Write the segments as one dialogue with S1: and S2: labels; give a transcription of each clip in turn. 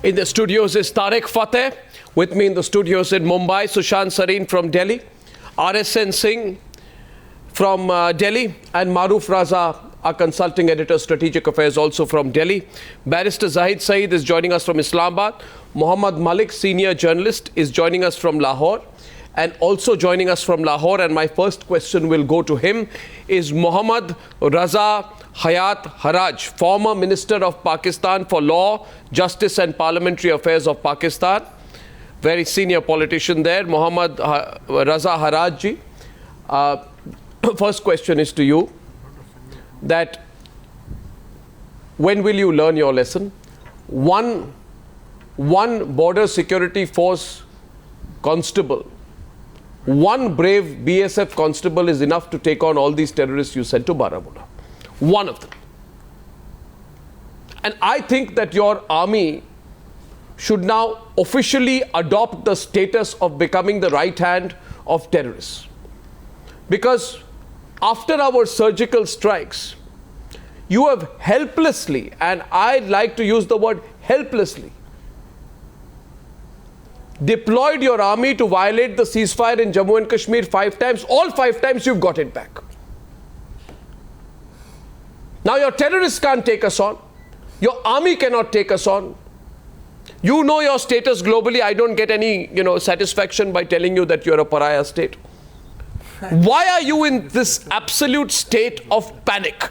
S1: In the studios is Tarek Fatah. With me in the studios in Mumbai, Sushant Sareen from Delhi, RSN Singh from Delhi, and Maroof Raza, our consulting editor, Strategic Affairs, also from Delhi. Barrister Zahid Saeed is joining us from Islamabad. Mohammad Malick, senior journalist, is joining us from Lahore. And also joining us from Lahore, and my first question will go to him, is Mohammad Raza Hayat Harraj, former Minister of Pakistan for Law, Justice and Parliamentary Affairs of Pakistan. Very senior politician there, Mohammad Raza Hayat ji. First question is to you, that when will you learn your lesson? One border security force constable, one brave BSF constable is enough to take on all these terrorists you sent to Baramulla. One of them. And I think that your army should now officially adopt the status of becoming the right hand of terrorists. Because after our surgical strikes, you have helplessly, and I'd like to use the word helplessly, deployed your army to violate the ceasefire in Jammu and Kashmir 5 times. All 5 times you've got it back. Now your terrorists can't take us on. Your army cannot take us on. You know your status globally. I don't get any, satisfaction by telling you that you're a pariah state. Why are you in this absolute state of panic?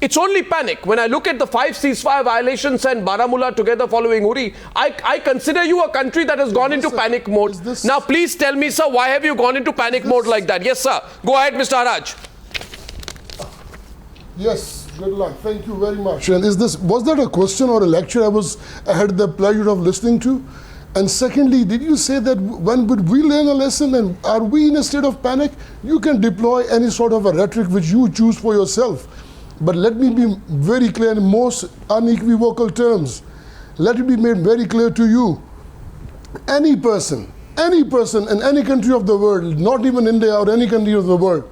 S1: It's only panic. When I look at the 5 ceasefire violations and Baramulla together following Uri, I consider you a country that has gone into panic mode. Now please tell me, sir, why have you gone into panic mode like that? Yes, sir. Go ahead, Mr. Harraj.
S2: Yes, good luck. Thank you very much. And was that a question or a lecture I had the pleasure of listening to? And secondly, did you say that when would we learn a lesson, and are we in a state of panic? You can deploy any sort of a rhetoric which you choose for yourself. But let me be very clear in most unequivocal terms. Let it be made very clear to you. Any person in any country of the world, not even India or any country of the world,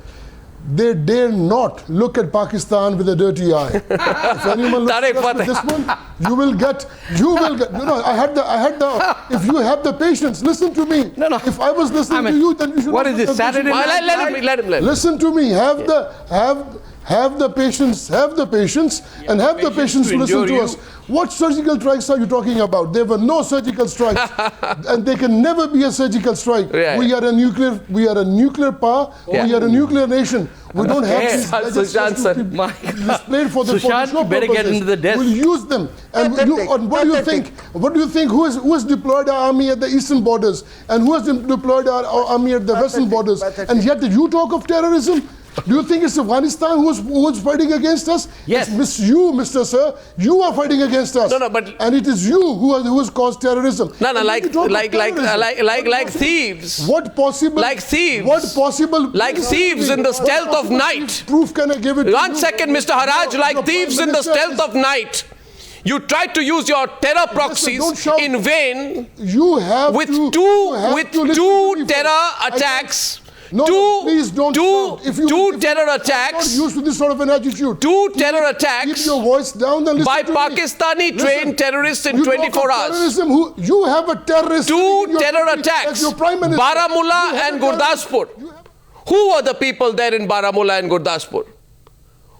S2: they dare not look at Pakistan with a dirty eye. If anyone looks at this one, you will get, I had the, if you have the patience, listen to me.
S3: No.
S2: If I was listening to you, then you should.
S3: What is this, Saturday night?
S1: Let him.
S2: Listen to me, have the patience and have the patience to listen to us. What surgical strikes are you talking about? There were no surgical strikes, and there can never be a surgical strike.
S1: Yeah.
S2: We are a nuclear power. Yeah. We are a nuclear nation. We don't have these
S1: Sushant,
S2: displayed for the show
S3: better get into the desk.
S2: We'll use them. And what do you think? What do you think? Who has deployed our army at the eastern borders, and who has deployed our army at the western borders? And yet you talk of terrorism? Do you think it's Afghanistan who's fighting against us?
S3: Yes.
S2: It's you, Mr. Sir. You are fighting against us.
S1: No, but
S2: and it is you who has caused terrorism.
S1: No, like thieves.
S2: What possible?
S1: Like thieves.
S2: What possible?
S1: Like thieves in the stealth of night.
S2: Proof can I give it?
S1: 1 second, Mr. Harraj. Like thieves in the stealth of night. You tried to use your terror proxies in vain.
S2: You have
S1: with
S2: to,
S1: two terror attacks.
S2: Please don't.
S1: Two terror attacks.
S2: Not used to this sort of an attitude.
S1: Two terror attacks.
S2: Keep your voice down and listen
S1: by
S2: to
S1: Pakistani trained terrorists in 24 hours.
S2: You have a terrorist.
S1: Two terror attacks. Baramulla and Gurdaspur. Who were the people there in Baramulla and Gurdaspur?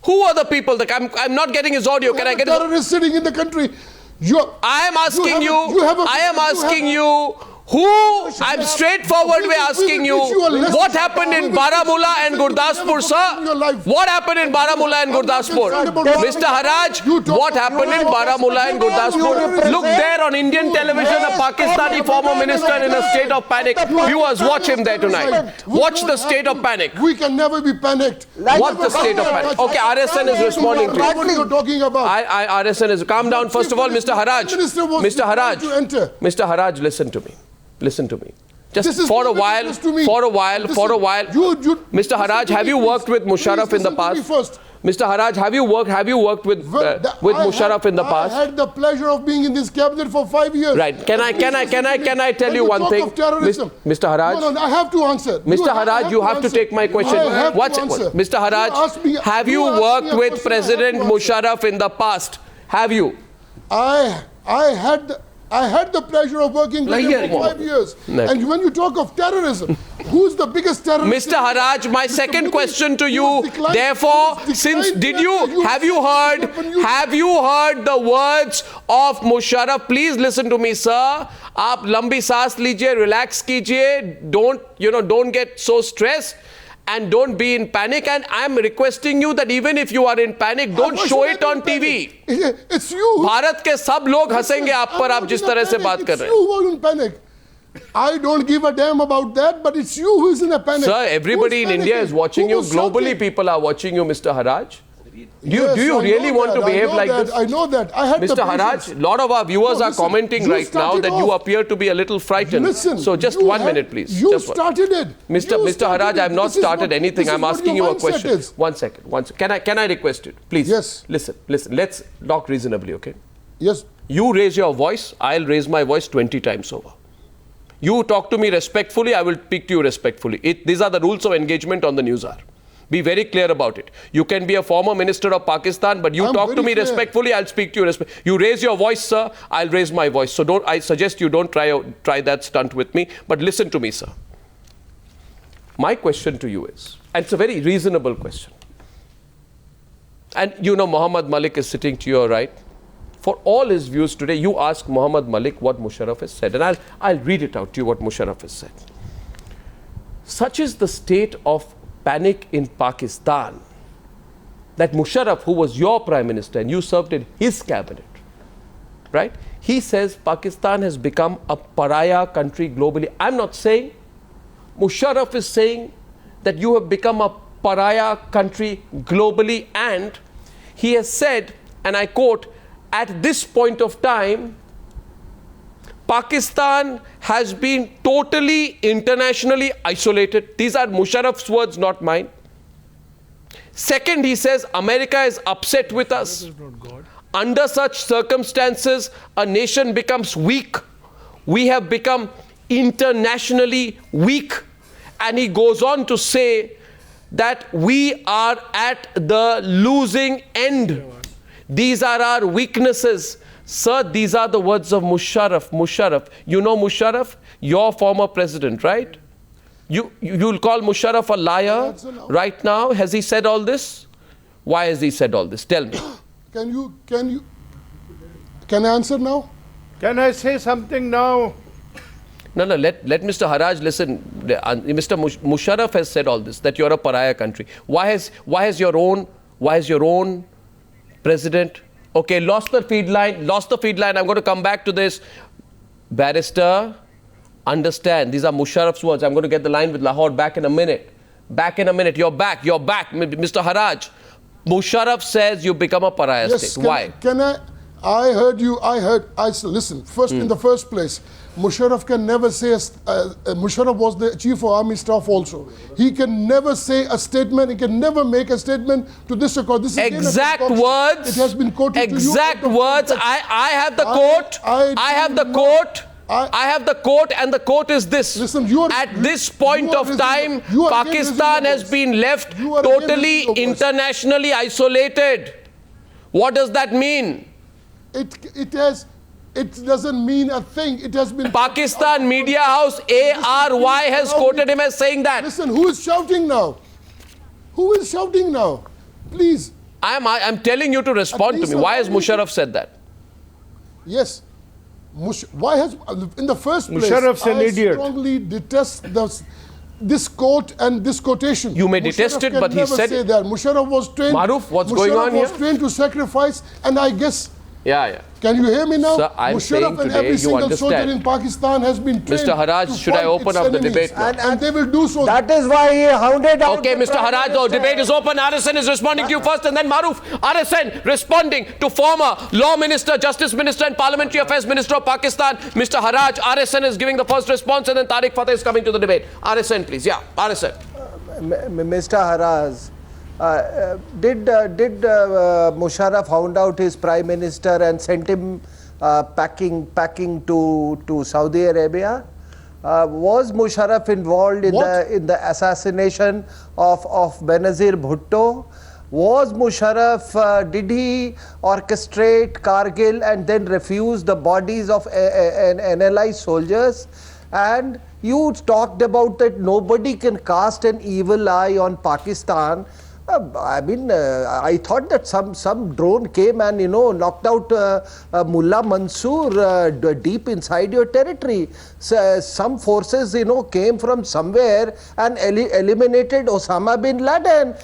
S1: Who are the people? I'm not getting his audio. Can I get
S2: terrorists sitting in the country?
S1: I am asking you. I'm straightforward way asking you, what happened in Baramulla and Gurdaspur, sir? What happened in Baramulla and Gurdaspur? Mr. Harraj, what happened in Baramulla and Gurdaspur? Look there on Indian television, a Pakistani former minister in a state of panic. Viewers, watch him there tonight. Watch the state of panic.
S2: We can never be panicked.
S1: What's the state of panic? Okay, RSN is responding to you.
S2: What are you talking about?
S1: RSN is, calm down. First of all, Mr. Harraj. Mr. Harraj, listen to me. Listen to me. Just for a while. Mr. Harraj, have you worked with Musharraf in the past? Mr. Harraj, have you worked with Musharraf in the past?
S2: I had the pleasure of being in this cabinet for 5 years.
S1: Right. Can I tell you one thing? Mr. Harraj.
S2: No, I have to answer.
S1: Mr. Harraj, you have to take my question. Mr. Harraj, have you worked with President Musharraf in the past? Have you?
S2: I had I had the pleasure of working with him for 5 years. And when you talk of terrorism, who's the biggest terrorist?
S1: Mr. Harraj, my second question to you, therefore, since have you heard the words of Musharraf? Please listen to me, sir. Aap lambi saas lijiye, relax kijiye, don't get so stressed. And don't be in panic. And I'm requesting you that even if you are in panic, don't show it on TV.
S2: It's you.
S1: Bharat के सब लोग हंसेंगे आप पर, आप जिस तरह से बात कर रहे हैं.
S2: It's you who are in panic. I don't give a damn about that, but it's you who is in a panic.
S1: Sir, everybody in India is watching you. Globally, people are watching you, Mr. Harraj. Do you really want to behave like this?
S2: I know that. I had
S1: Mr. Harraj, a lot of our viewers are commenting right now that you appear to be a little frightened. So just 1 minute, please.
S2: You started it.
S1: Mr. Harraj, I have not started anything. I'm asking you a question. 1 second. Can I request it? Please.
S2: Yes.
S1: Listen. Let's talk reasonably, okay?
S2: Yes.
S1: You raise your voice, I'll raise my voice 20 times over. You talk to me respectfully, I will speak to you respectfully. These are the rules of engagement on the Newshour. Be very clear about it. You can be a former minister of Pakistan, but you talk to me respectfully, I'll speak to you respectfully. You raise your voice, sir, I'll raise my voice. So I suggest you don't try that stunt with me, but listen to me, sir. My question to you is, and it's a very reasonable question. And you know Mohammad Malick is sitting to your right. For all his views today, you ask Mohammad Malick what Musharraf has said. And I'll read it out to you what Musharraf has said. Such is the state of panic in Pakistan that Musharraf, who was your prime minister and you served in his cabinet, right? He says Pakistan has become a pariah country globally. I'm not saying, Musharraf is saying that you have become a pariah country globally, and he has said, and I quote, at this point of time, Pakistan has been totally internationally isolated. These are Musharraf's words, not mine. Second, he says, America is upset with us. Under such circumstances, a nation becomes weak. We have become internationally weak. And he goes on to say that we are at the losing end. These are our weaknesses. Sir, these are the words of Musharraf. Musharraf. You know Musharraf? Your former president, right? You'll call Musharraf a liar right now? Has he said all this? Why has he said all this? Tell me.
S2: Can I answer now?
S3: Can I say something now?
S1: No, let Mr. Harraj listen. Mr. Musharraf has said all this, that you're a pariah country. Why has your own president, okay, lost the feed line. I'm going to come back to this. Barrister, understand, these are Musharraf's words. I'm going to get the line with Lahore back in a minute. You're back. Mr. Harraj, Musharraf says you become a pariah state. Why?
S2: I heard you. Listen, first, in the first place, Musharraf can never say, Musharraf was the chief of army staff also. He can never say a statement, he can never make a statement to this record. This is
S1: exact words.
S2: It has been quoted
S1: exact to you. Words. I have the quote. I have the quote. I have the quote, and the quote is this.
S2: Listen,
S1: at this point of time, Pakistan has been left totally internationally isolated. What does that mean?
S2: It doesn't mean a thing. It has been...
S1: Pakistan Media House, ARY, has quoted him as saying that.
S2: Listen, who is shouting now? Who is shouting now? Please.
S1: I'm telling you to respond to me. Why has Musharraf said that?
S2: Yes. Why has... In the first place,
S3: Musharraf's an idiot.
S2: I strongly detest this quote and this quotation.
S1: You may detest it, but he said it.
S2: Musharraf was trained...
S1: Maroof, what's going on here?
S2: Musharraf was trained to sacrifice, and I guess...
S1: Yeah.
S2: Can you hear me now?
S1: Sir, I'm saying
S2: and every single soldier in Pakistan has been trained.
S1: Mr. Harraj, should I open up the debate now?
S2: And they will do so.
S3: That is why he hounded out.
S1: Okay, Mr. Harraj, the debate is open. RSN is responding to you first, and then Maroof. RSN responding to former Law Minister, Justice Minister, and Parliamentary Affairs Minister of Pakistan, Mr. Harraj. RSN is giving the first response, and then Tarek Fatah is coming to the debate. RSN, please. Yeah, RSN.
S4: Mr. Harraj, did Musharraf hound out his prime minister and sent him packing to Saudi Arabia? Was Musharraf involved in the assassination of Benazir Bhutto? Was Musharraf, did he orchestrate Kargil and then refuse the bodies of NLI soldiers? And you talked about that nobody can cast an evil eye on Pakistan. I mean, I thought that some drone came and, you know, knocked out Mullah Mansoor deep inside your territory. So, some forces, you know, came from somewhere and eliminated Osama bin Laden.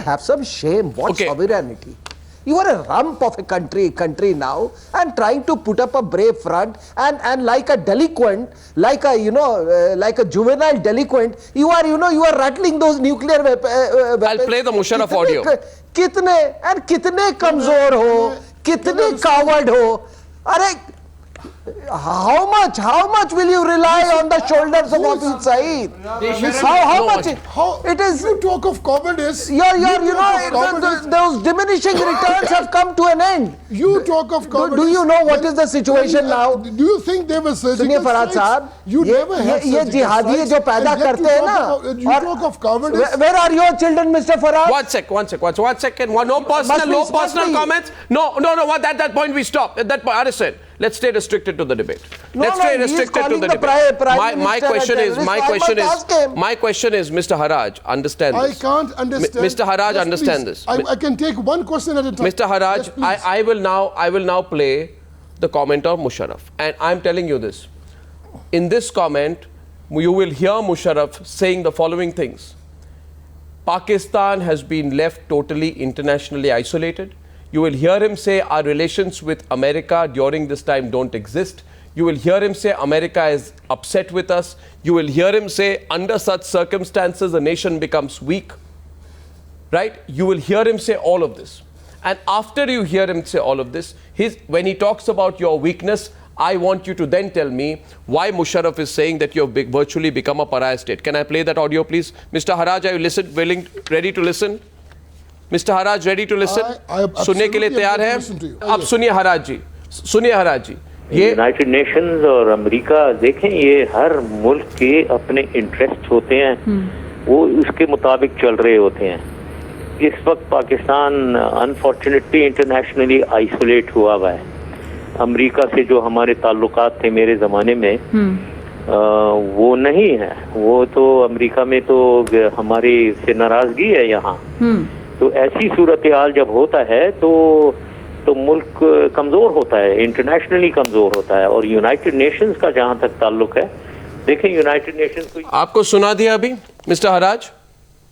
S4: Have some shame. What sovereignty? You are a rump of a country now, and trying to put up a brave front, and like a delinquent, like a, you know, like a juvenile delinquent, you are rattling those nuclear weapons.
S1: I'll play the Musharraf audio.
S4: कितने कमजोर हो, कितने coward हो, अरे how much will you rely on the shoulders of Hafiz Saeed? How much? It is.
S2: You talk of cowardice.
S4: Those diminishing returns have come to an end.
S2: You talk of cowardice.
S4: Do you know what is the situation now?
S2: Do you think they were surgical
S4: सुनिए फराज साहब,
S2: You never had
S4: ये जिहादी जो पैदा करते हैं ना,
S2: you talk of cowardice.
S4: Where are your children, Mr. Faraj?
S1: One second. No personal comments. No. At that point we stop. At that point, RSN, let's stay restricted to the debate. Let's stay restricted to the debate. My question is, Mr. Harraj, understand this.
S2: I can't understand.
S1: Mr. Harraj, understand this.
S2: I can take one question at a time.
S1: Mr. Harraj,
S2: yes,
S1: I will now play the comment of Musharraf, and I'm telling you this. In this comment, you will hear Musharraf saying the following things. Pakistan has been left totally internationally isolated. You will hear him say our relations with America during this time don't exist. You will hear him say America is upset with us. You will hear him say under such circumstances a nation becomes weak. Right? You will hear him say all of this. And after you hear him say all of this, when he talks about your weakness, I want you to then tell me why Musharraf is saying that you have virtually become a pariah state. Can I play that audio, please? Mr. Harraj, are you ready to listen? Mr. Harraj, ready to listen? सुनने के लिए तैयार हैं? अब सुनिए हराज जी.
S5: ये United Nations और America देखें, ये हर मुल्क के अपने इंटरेस्ट होते हैं, वो उसके मुताबिक चल रहे होते हैं. इस वक्त पाकिस्तान अनफॉर्चुनेटली इंटरनेशनली आइसोलेट हुआ है. अमेरिका से जो हमारे ताल्लुकात थे मेरे ज़माने में, वो नहीं है. वो तो अमेरिका में तो हमारी से नाराज़गी है यहाँ. तो ऐसी सूरत हाल जब होता है तो मुल्क कमज़ोर होता है, इंटरनेशनली कमज़ोर होता है. और यूनाइटेड नेशंस का जहाँ तक ताल्लुक है, देखें यूनाइटेड नेशंस को
S1: आपको सुना दिया अभी मिस्टर हराज,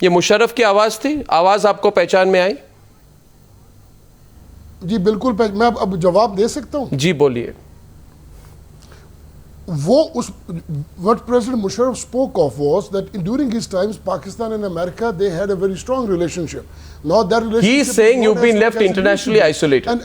S1: ये मुशर्रफ की आवाज़ थी. आवाज़ आपको पहचान में आई?
S2: जी बिल्कुल. मैं अब जवाब दे सकता हूँ?
S1: जी बोलिए.
S2: What President Musharraf spoke of was that during his times, Pakistan and America, they had a very strong relationship. Now that relationship,
S1: he is saying you've been left internationally isolated.
S2: And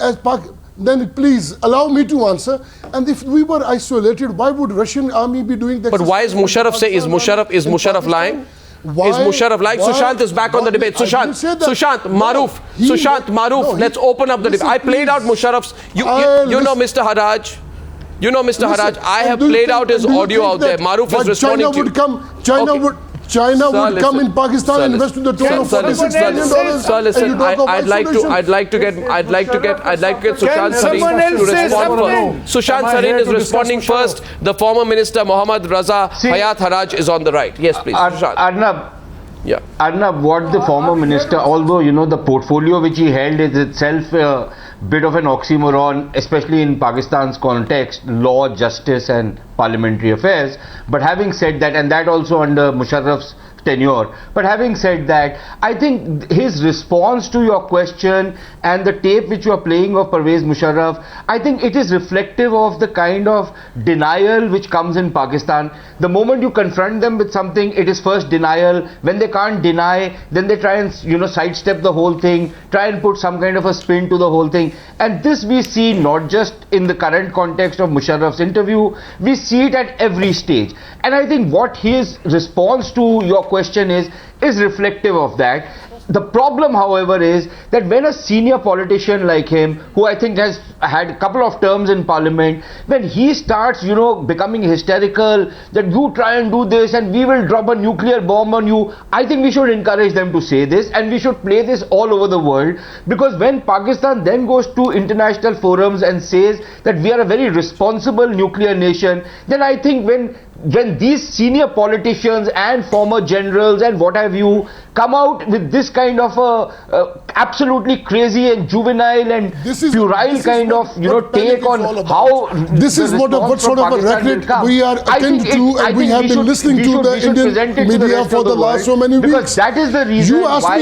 S2: then please allow me to answer. And if we were isolated, why would Russian army be doing that?
S1: But why is Musharraf saying, is Musharraf lying? Is Musharraf lying? Sushant is back on the debate. Sushant, Maroof, let's open up the debate. I played out Musharraf's, you know Mr. Harraj. You know, Mr. Harraj, I have played out his audio out there. Maroof is responding to you.
S2: China would come in Pakistan and invest to the tune of $46 billion.
S1: Sir, listen, I'd like to get Sushant Sareen to respond first. Sushant Sareen is responding first. The former minister Mohammad Raza Hayat Harraj is on the right. Yes, please.
S6: Arnab.
S1: Yeah.
S6: Arnab, what the former minister, although you know the portfolio which he held is itself a bit of an oxymoron, especially in Pakistan's context, law, justice and parliamentary affairs. But having said that, and that also under Musharraf's tenure, but having said that, I think his response to your question and the tape which you are playing of Pervez Musharraf, I think it is reflective of the kind of denial which comes in Pakistan. The moment you confront them with something, it is first denial. When they can't deny, then they try and sidestep the whole thing, try and put some kind of a spin to the whole thing. And this we see not just in the current context of Musharraf's interview, we see it at every stage. And I think what his response to your question is reflective of that. The problem, however, is that when a senior politician like him, who I think has had a couple of terms in parliament, when he starts, becoming hysterical, that you try and do this and we will drop a nuclear bomb on you, I think we should encourage them to say this, and we should play this all over the world. Because when Pakistan then goes to international forums and says that we are a very responsible nuclear nation, then I think when these senior politicians and former generals and what have you come out with this kind of absolutely crazy and juvenile and puerile kind of take on how
S2: this is what sort of a rhetoric we are attending to, and we have been listening to the Indian media for the last so many weeks.
S6: Because that is the reason why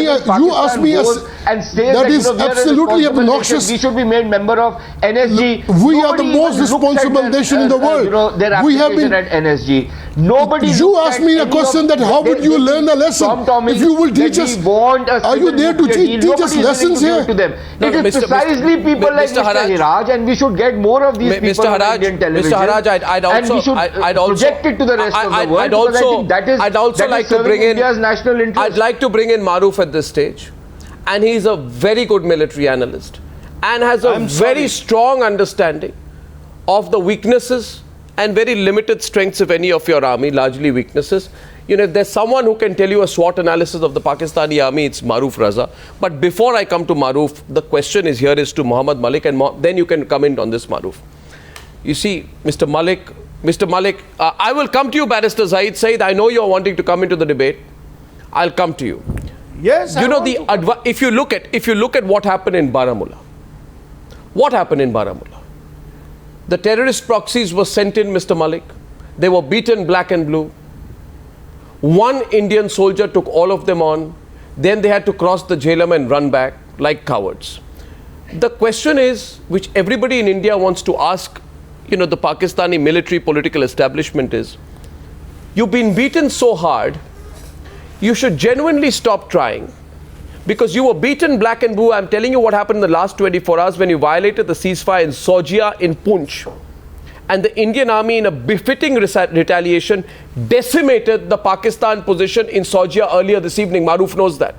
S6: and say
S2: that is absolutely obnoxious.
S6: We should be made member of NSG.
S2: We are the most responsible nation in the world.
S6: We have been at NSG. Nobody.
S2: You asked me a question that how would you learn a lesson if you will teach us? Are you there to teach us lessons here?
S6: It is precisely people like Mr. Harraj, and we should get more of these people on Indian television.
S1: Mr. Harraj, I'd also
S6: project it to the rest of the world.
S1: I'd also like to bring in
S6: India's national interest.
S1: I'd like to bring in Maroof at this stage, and he's a very good military analyst and has a very strong understanding of the weaknesses and very limited strengths of any of your army, largely weaknesses. If there's someone who can tell you a SWOT analysis of the Pakistani army, it's Maroof Raza. But before I come to Maroof, the question is to Mohammad Malick, and then you can come in on this, Maroof. You see, Mr. Malick, I will come to you, Barrister Zahid Saeed. I know you're wanting to come into the debate. I'll come to you.
S3: Yes,
S1: if you look at what happened in Baramulla, the terrorist proxies were sent in, Mr. Malick. They were beaten black and blue. One Indian soldier took all of them on. Then they had to cross the Jhelum and run back like cowards. The question is, which everybody in India wants to ask, the Pakistani military political establishment is, you've been beaten so hard, you should genuinely stop trying. Because you were beaten black and blue. I'm telling you what happened in the last 24 hours when you violated the ceasefire in Sojia in Poonch. And the Indian army, in a befitting retaliation, decimated the Pakistan position in Sojia earlier this evening. Maroof knows that.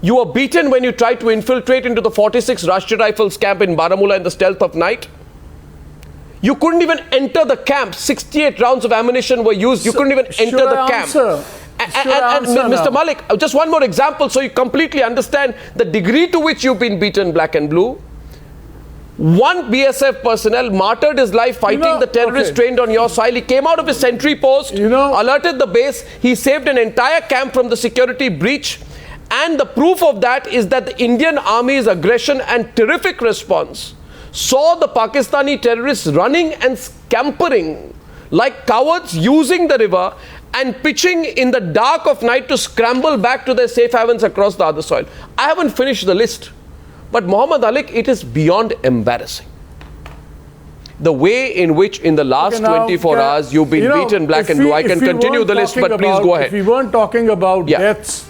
S1: You were beaten when you tried to infiltrate into the 46 Rashtriya Rifles camp in Baramulla in the stealth of night. You couldn't even enter the camp. 68 rounds of ammunition were used. You couldn't even enter the camp. And Mr. Malick, just one more example so you completely understand the degree to which you've been beaten black and blue. One BSF personnel martyred his life fighting the terrorists trained on your soil. He came out of his sentry post, alerted the base. He saved an entire camp from the security breach. And the proof of that is that the Indian Army's aggression and terrific response saw the Pakistani terrorists running and scampering like cowards, using the river and pitching in the dark of night to scramble back to their safe havens across the other soil. I haven't finished the list, but Mohammad Malick, it is beyond embarrassing. The way in which in the last 24 hours you've been beaten black and blue. I can continue the list, but please go ahead.
S3: If we weren't talking about deaths,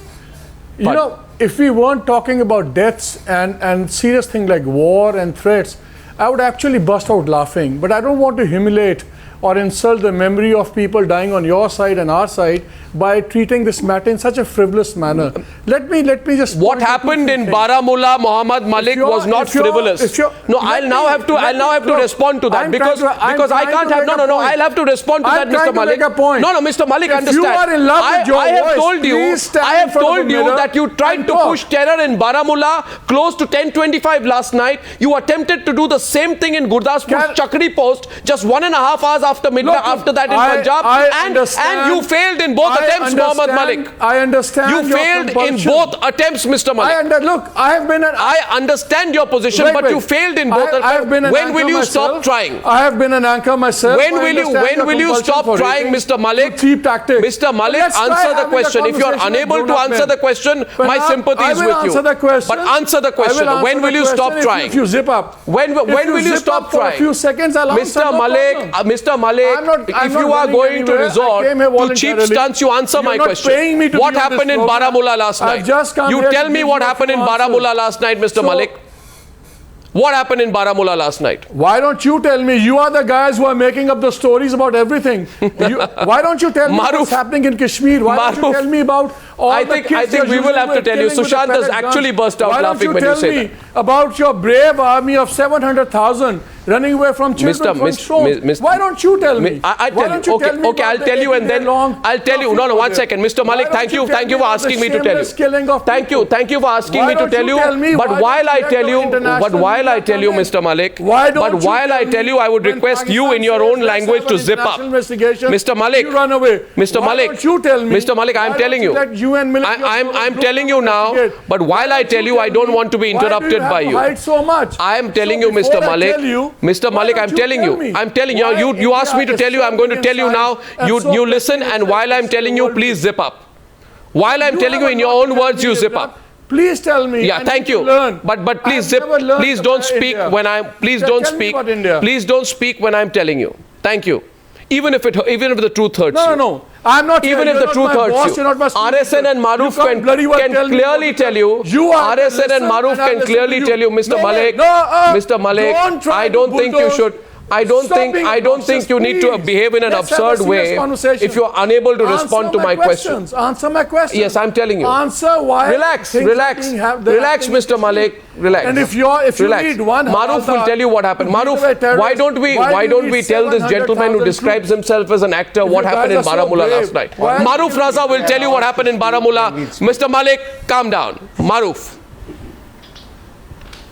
S3: if we weren't talking about deaths and serious things like war and threats, I would actually bust out laughing. But I don't want to humiliate or insult the memory of people dying on your side and our side by treating this matter in such a frivolous manner. Let me just.
S1: What happened in Baramulla, Mohammad Malick, was not frivolous. No, I'll now have to respond to that because I can't have. No. I'll have to respond to that, Mr. Malick. No, Mr. Malick, understand.
S3: You are in love with your
S1: I have told you that you tried to push terror in Baramulla close to 10:25 last night. You attempted to do the same thing in Gurdaspur's Chakri post just 1.5 hours after midnight. After that in Punjab, and you failed in both attempts, Mohammad Malick.
S3: I understand.
S1: You failed in both attempts, Mr. Malick. I understand your position, but you failed in both attempts. When will you stop trying?
S3: I have been an anchor myself.
S1: When will you stop trying, Mr. Malick?
S3: Cheap tactics.
S1: Mr. Malick, answer the question. If you are unable to answer the question, my sympathy is with you. But answer the question. When will you stop trying?
S3: If you zip up.
S1: When will you stop trying?
S3: For a few seconds, I'll answer.
S1: Mr. Malick, if you are going to resort to cheap stunts, you answer my question. What happened in Baramulla last night? You tell me what happened in Baramulla last night, Mr. Malick. What happened in Baramulla last night?
S3: Why don't you tell me? You are the guys who are making up the stories about everything. Why don't you tell me what's happening in Kashmir? Why don't you tell me about all
S1: I
S3: the
S1: think
S3: kids
S1: we will have to tell you. Sushant has actually burst out laughing when you say that.
S3: Why don't you tell me about your brave army of 700,000 running away from children from stones? Why don't you tell me?
S1: I tell you. Okay, I'll tell you and then I'll tell you. No, 1 second. Mr. Malik, thank you for asking me to tell you. Thank you for asking me to tell you. But while I tell you, Mr. Malik, but while I tell you, I would request you in your own language to zip up. Mr. Malik,
S3: run away.
S1: Mr. Malik, Mr. Malik, I'm telling you. I'm telling you now, but while I tell you, I don't want to be interrupted by you. I am telling you, Mr. Malik. Mr. Malik, I'm telling you. I'm telling you. You asked me to tell you. I'm going to tell you now. You listen, and while I'm telling you, please zip up. While I'm telling you in your own words, you zip up.
S3: Please tell me.
S1: Yeah, thank you. But please zip. Please don't speak when I'm. Please don't speak. Please don't speak when I'm telling you. Thank you. Even if the truth hurts you.
S3: No. I'm not.
S1: Even if the truth hurts you. RSN and Maroof can clearly tell you. RSN and Maroof can clearly tell you, Mr. Malik. Mr. Malik, I don't think you should. I don't think you need to behave in an absurd way if you are unable to respond to my questions.
S3: Answer my questions.
S1: Yes, I'm telling you.
S3: Answer why.
S1: Relax, Mr. Malik. Relax.
S3: And if you need one,
S1: Maroof will tell you what happened. Maroof, why don't we tell this gentleman who describes himself as an actor what happened in Baramulla last night? Maroof Raza will tell you what happened in Baramulla. Mr. Malik, calm down. Maroof.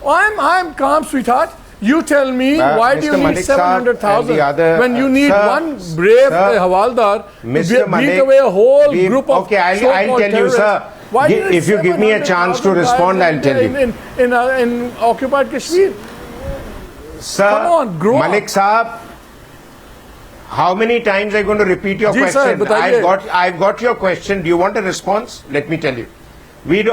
S3: I'm calm, sweetheart. You tell me, why do you need 700,000 when you need one brave Hawaldar to beat away a whole group of
S7: Okay, I'll tell you, sir. If you give me a chance to respond, I'll tell you.
S3: In occupied Kashmir.
S7: Sir,
S3: come on, grow
S7: Malik Saab, how many times are you going to repeat your question? I've got your question. Do you want a response? Let me tell you. We do.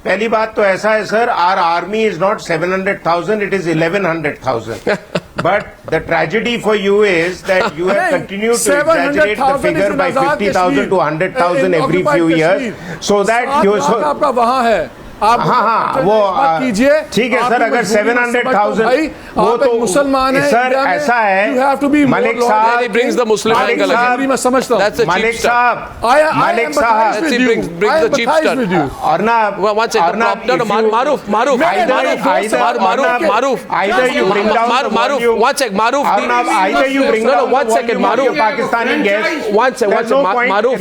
S7: पहली बात तो ऐसा है sir, our army is not 700,000, it is 1100,000. But the tragedy for you is that you have continued to exaggerate the figure by 50,000 to 100,000 every few years, so that you. हाँ वो ठीक है sir, अगर 700,000 वो तो मुसलमान है सर, ऐसा है मलिक साहब
S1: brings the Muslim angle again.
S7: Malik साहब
S1: brings the cheap stuff.
S7: Arnab,
S1: Maroof,
S7: either you bring down the volume.
S1: One second, Maroof.
S7: Arnab, either you bring down the volume of your Pakistani guest.
S1: One second,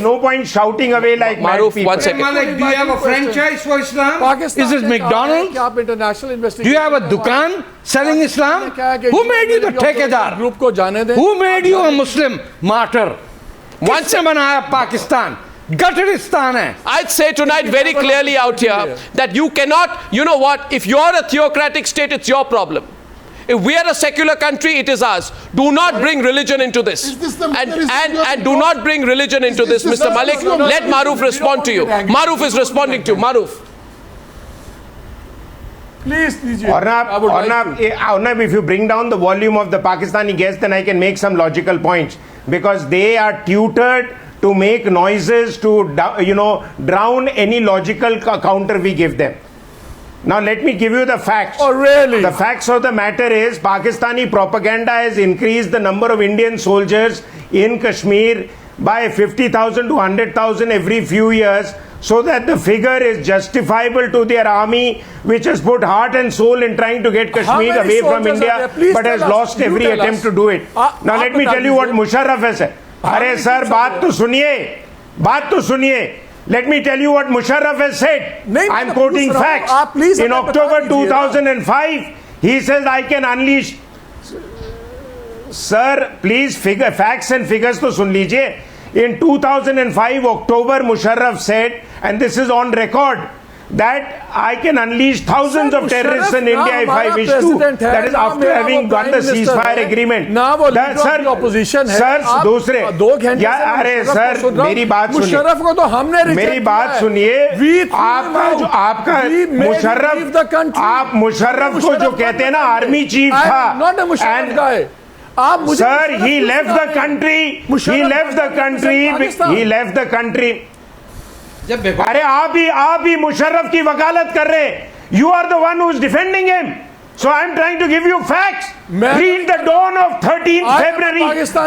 S7: no point shouting away like
S1: Maroof. 1 second.
S8: Malik, do you have a franchise for Islam? Is it McDonald's? Do you have a dukan selling Islam? Who made you the ठेकेदार? Who made you a Muslim martyr? किसने बनाया Pakistan? Gataristan hai.
S1: I'd say tonight very clearly out here that you cannot, you know what, if you're a theocratic state, it's your problem. If we are a secular country, it is ours. Do not bring religion into this. And do not bring religion into this, Mr. Malik. Let Maroof respond to you. Maroof is responding to you. Maroof.
S3: Please,
S7: Arnab, if you bring down the volume of the Pakistani guests, then I can make some logical points. Because they are tutored to make noises to, drown any logical counter we give them. Now let me give you the facts.
S3: Oh, really?
S7: The facts of the matter is Pakistani propaganda has increased the number of Indian soldiers in Kashmir by 50,000 to 100,000 every few years, so that the figure is justifiable to their army, which has put heart and soul in trying to get Kashmir away from India, but has lost every attempt to do it. Now let me tell you what Musharraf has said. Arey sir, baat to suniye. Let me tell you what Musharraf has said. I'm quoting facts. In October 2005, he says, I can unleash. Sir, please, facts and figures to sun lijiye. In 2005, October, Musharraf said, and this is on record, that I can unleash thousands of terrorists in India if I wish to. That is after having got the ceasefire agreement.
S3: Sir, opposition
S7: sir, दूसरे, अरे sir, मेरी बात सुनिए. मेरी बात सुनिए. आपका मुशर्रफ को जो कहते हैं ना आर्मी चीफ था. Sir, he left the country. He left the country. अरे आप ही मुशर्रफ की वकालत कर रहे हैं. You are the one who is defending him. So I'm trying to give you facts. Read the dawn of 13th February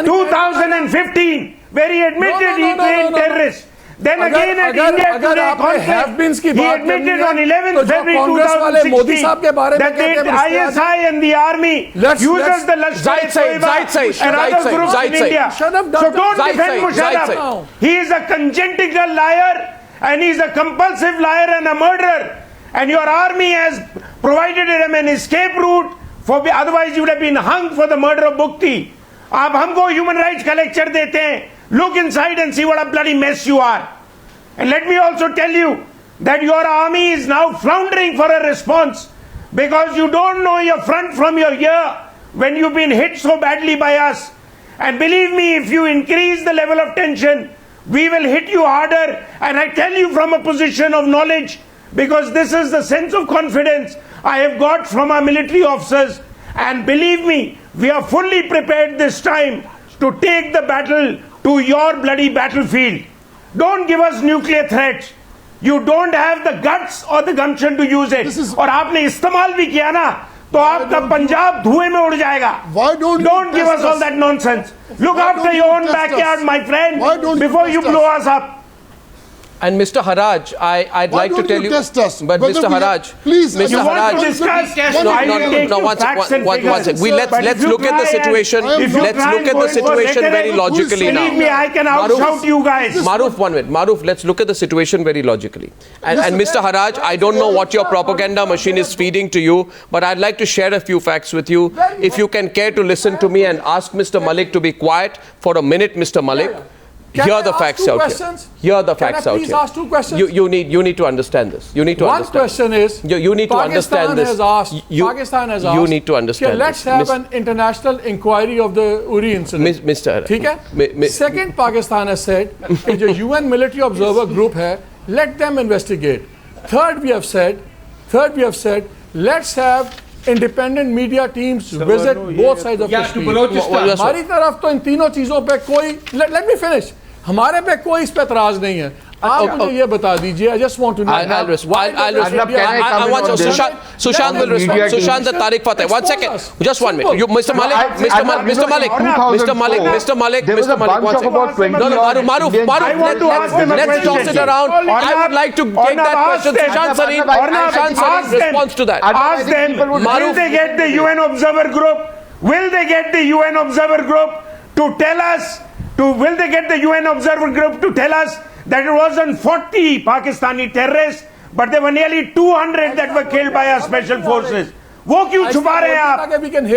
S7: 2015, where he admitted he trained terrorists. Then again at India Today conference, he admitted on 11th February 2016 that the ISI and the army uses the Lashkar-e-Taiba and other groups in India. So don't defend Musharraf. He is a congenital liar, and he is a compulsive liar and a murderer. And your army has provided him an escape route, otherwise he would have been hung for the murder of Bukti. आप हमको human rights का lecture देते हैं. Look inside and see what a bloody mess you are. And let me also tell you that your army is now floundering for a response because you don't know your front from your rear when you've been hit so badly by us. And believe me, if you increase the level of tension, we will hit you harder. And I tell you from a position of knowledge, because this is the sense of confidence I have got from our military officers. And believe me, we are fully prepared this time to take the battle to your bloody battlefield. Don't give us nuclear threats. You don't have the guts or the gumption to use it. और आपने इस्तेमाल भी किया ना, तो आपका पंजाब धुएं में उड़ जाएगा. Don't give us all that nonsense. Look after your own backyard, my friend, before you blow us up.
S1: And Mr. Harraj, I'd like to tell you, but Mr. Harraj,
S2: please,
S1: Mr. Harraj, no, one second. Let's look at the situation. Let's look at the situation very logically now.
S7: Believe me, I can outshout you guys.
S1: Maroof, 1 minute. Maroof, let's look at the situation very logically. And Mr. Harraj, I don't know what your propaganda machine is feeding to you, but I'd like to share a few facts with you. If you can care to listen to me and ask Mr. Malick to be quiet for a minute, Mr. Malick. Here are the facts out here. Here are the facts out here.
S3: Can I please ask 2 questions?
S1: You need to understand this. You need to understand.
S3: One question is,
S1: you need to understand this.
S3: Pakistan has asked.
S1: You need to understand.
S3: Let's have an international inquiry of the Uri incident.
S1: Mr.
S3: ठीक है? Second, Pakistan has said कि जो UN military observer group है, let them investigate. Third, we have said, let's have independent media teams visit both sides of Kashmir. हमारी तरफ तो इन तीनों चीजों पे कोई, let me finish. हमारे पे कोई इस पे एतराज नहीं है. आप मुझे ये बता दीजिए. I just want to know.
S1: I'll respond. I want Sushant will respond. Sushant, the Tarek Fatah. 1 second. Just 1 minute. You, Mr. Malick. Let's toss it around. I would like to take that question. Sushant Sareen responds to that.
S7: Ask them. Will they get the UN observer group? Will they get the UN observer group to tell us? Will they get the UN observer group to tell us that it wasn't 40 Pakistani terrorists, but there were nearly 200 that were killed by our special forces? वो क्यों छुपा रहे हैं आप?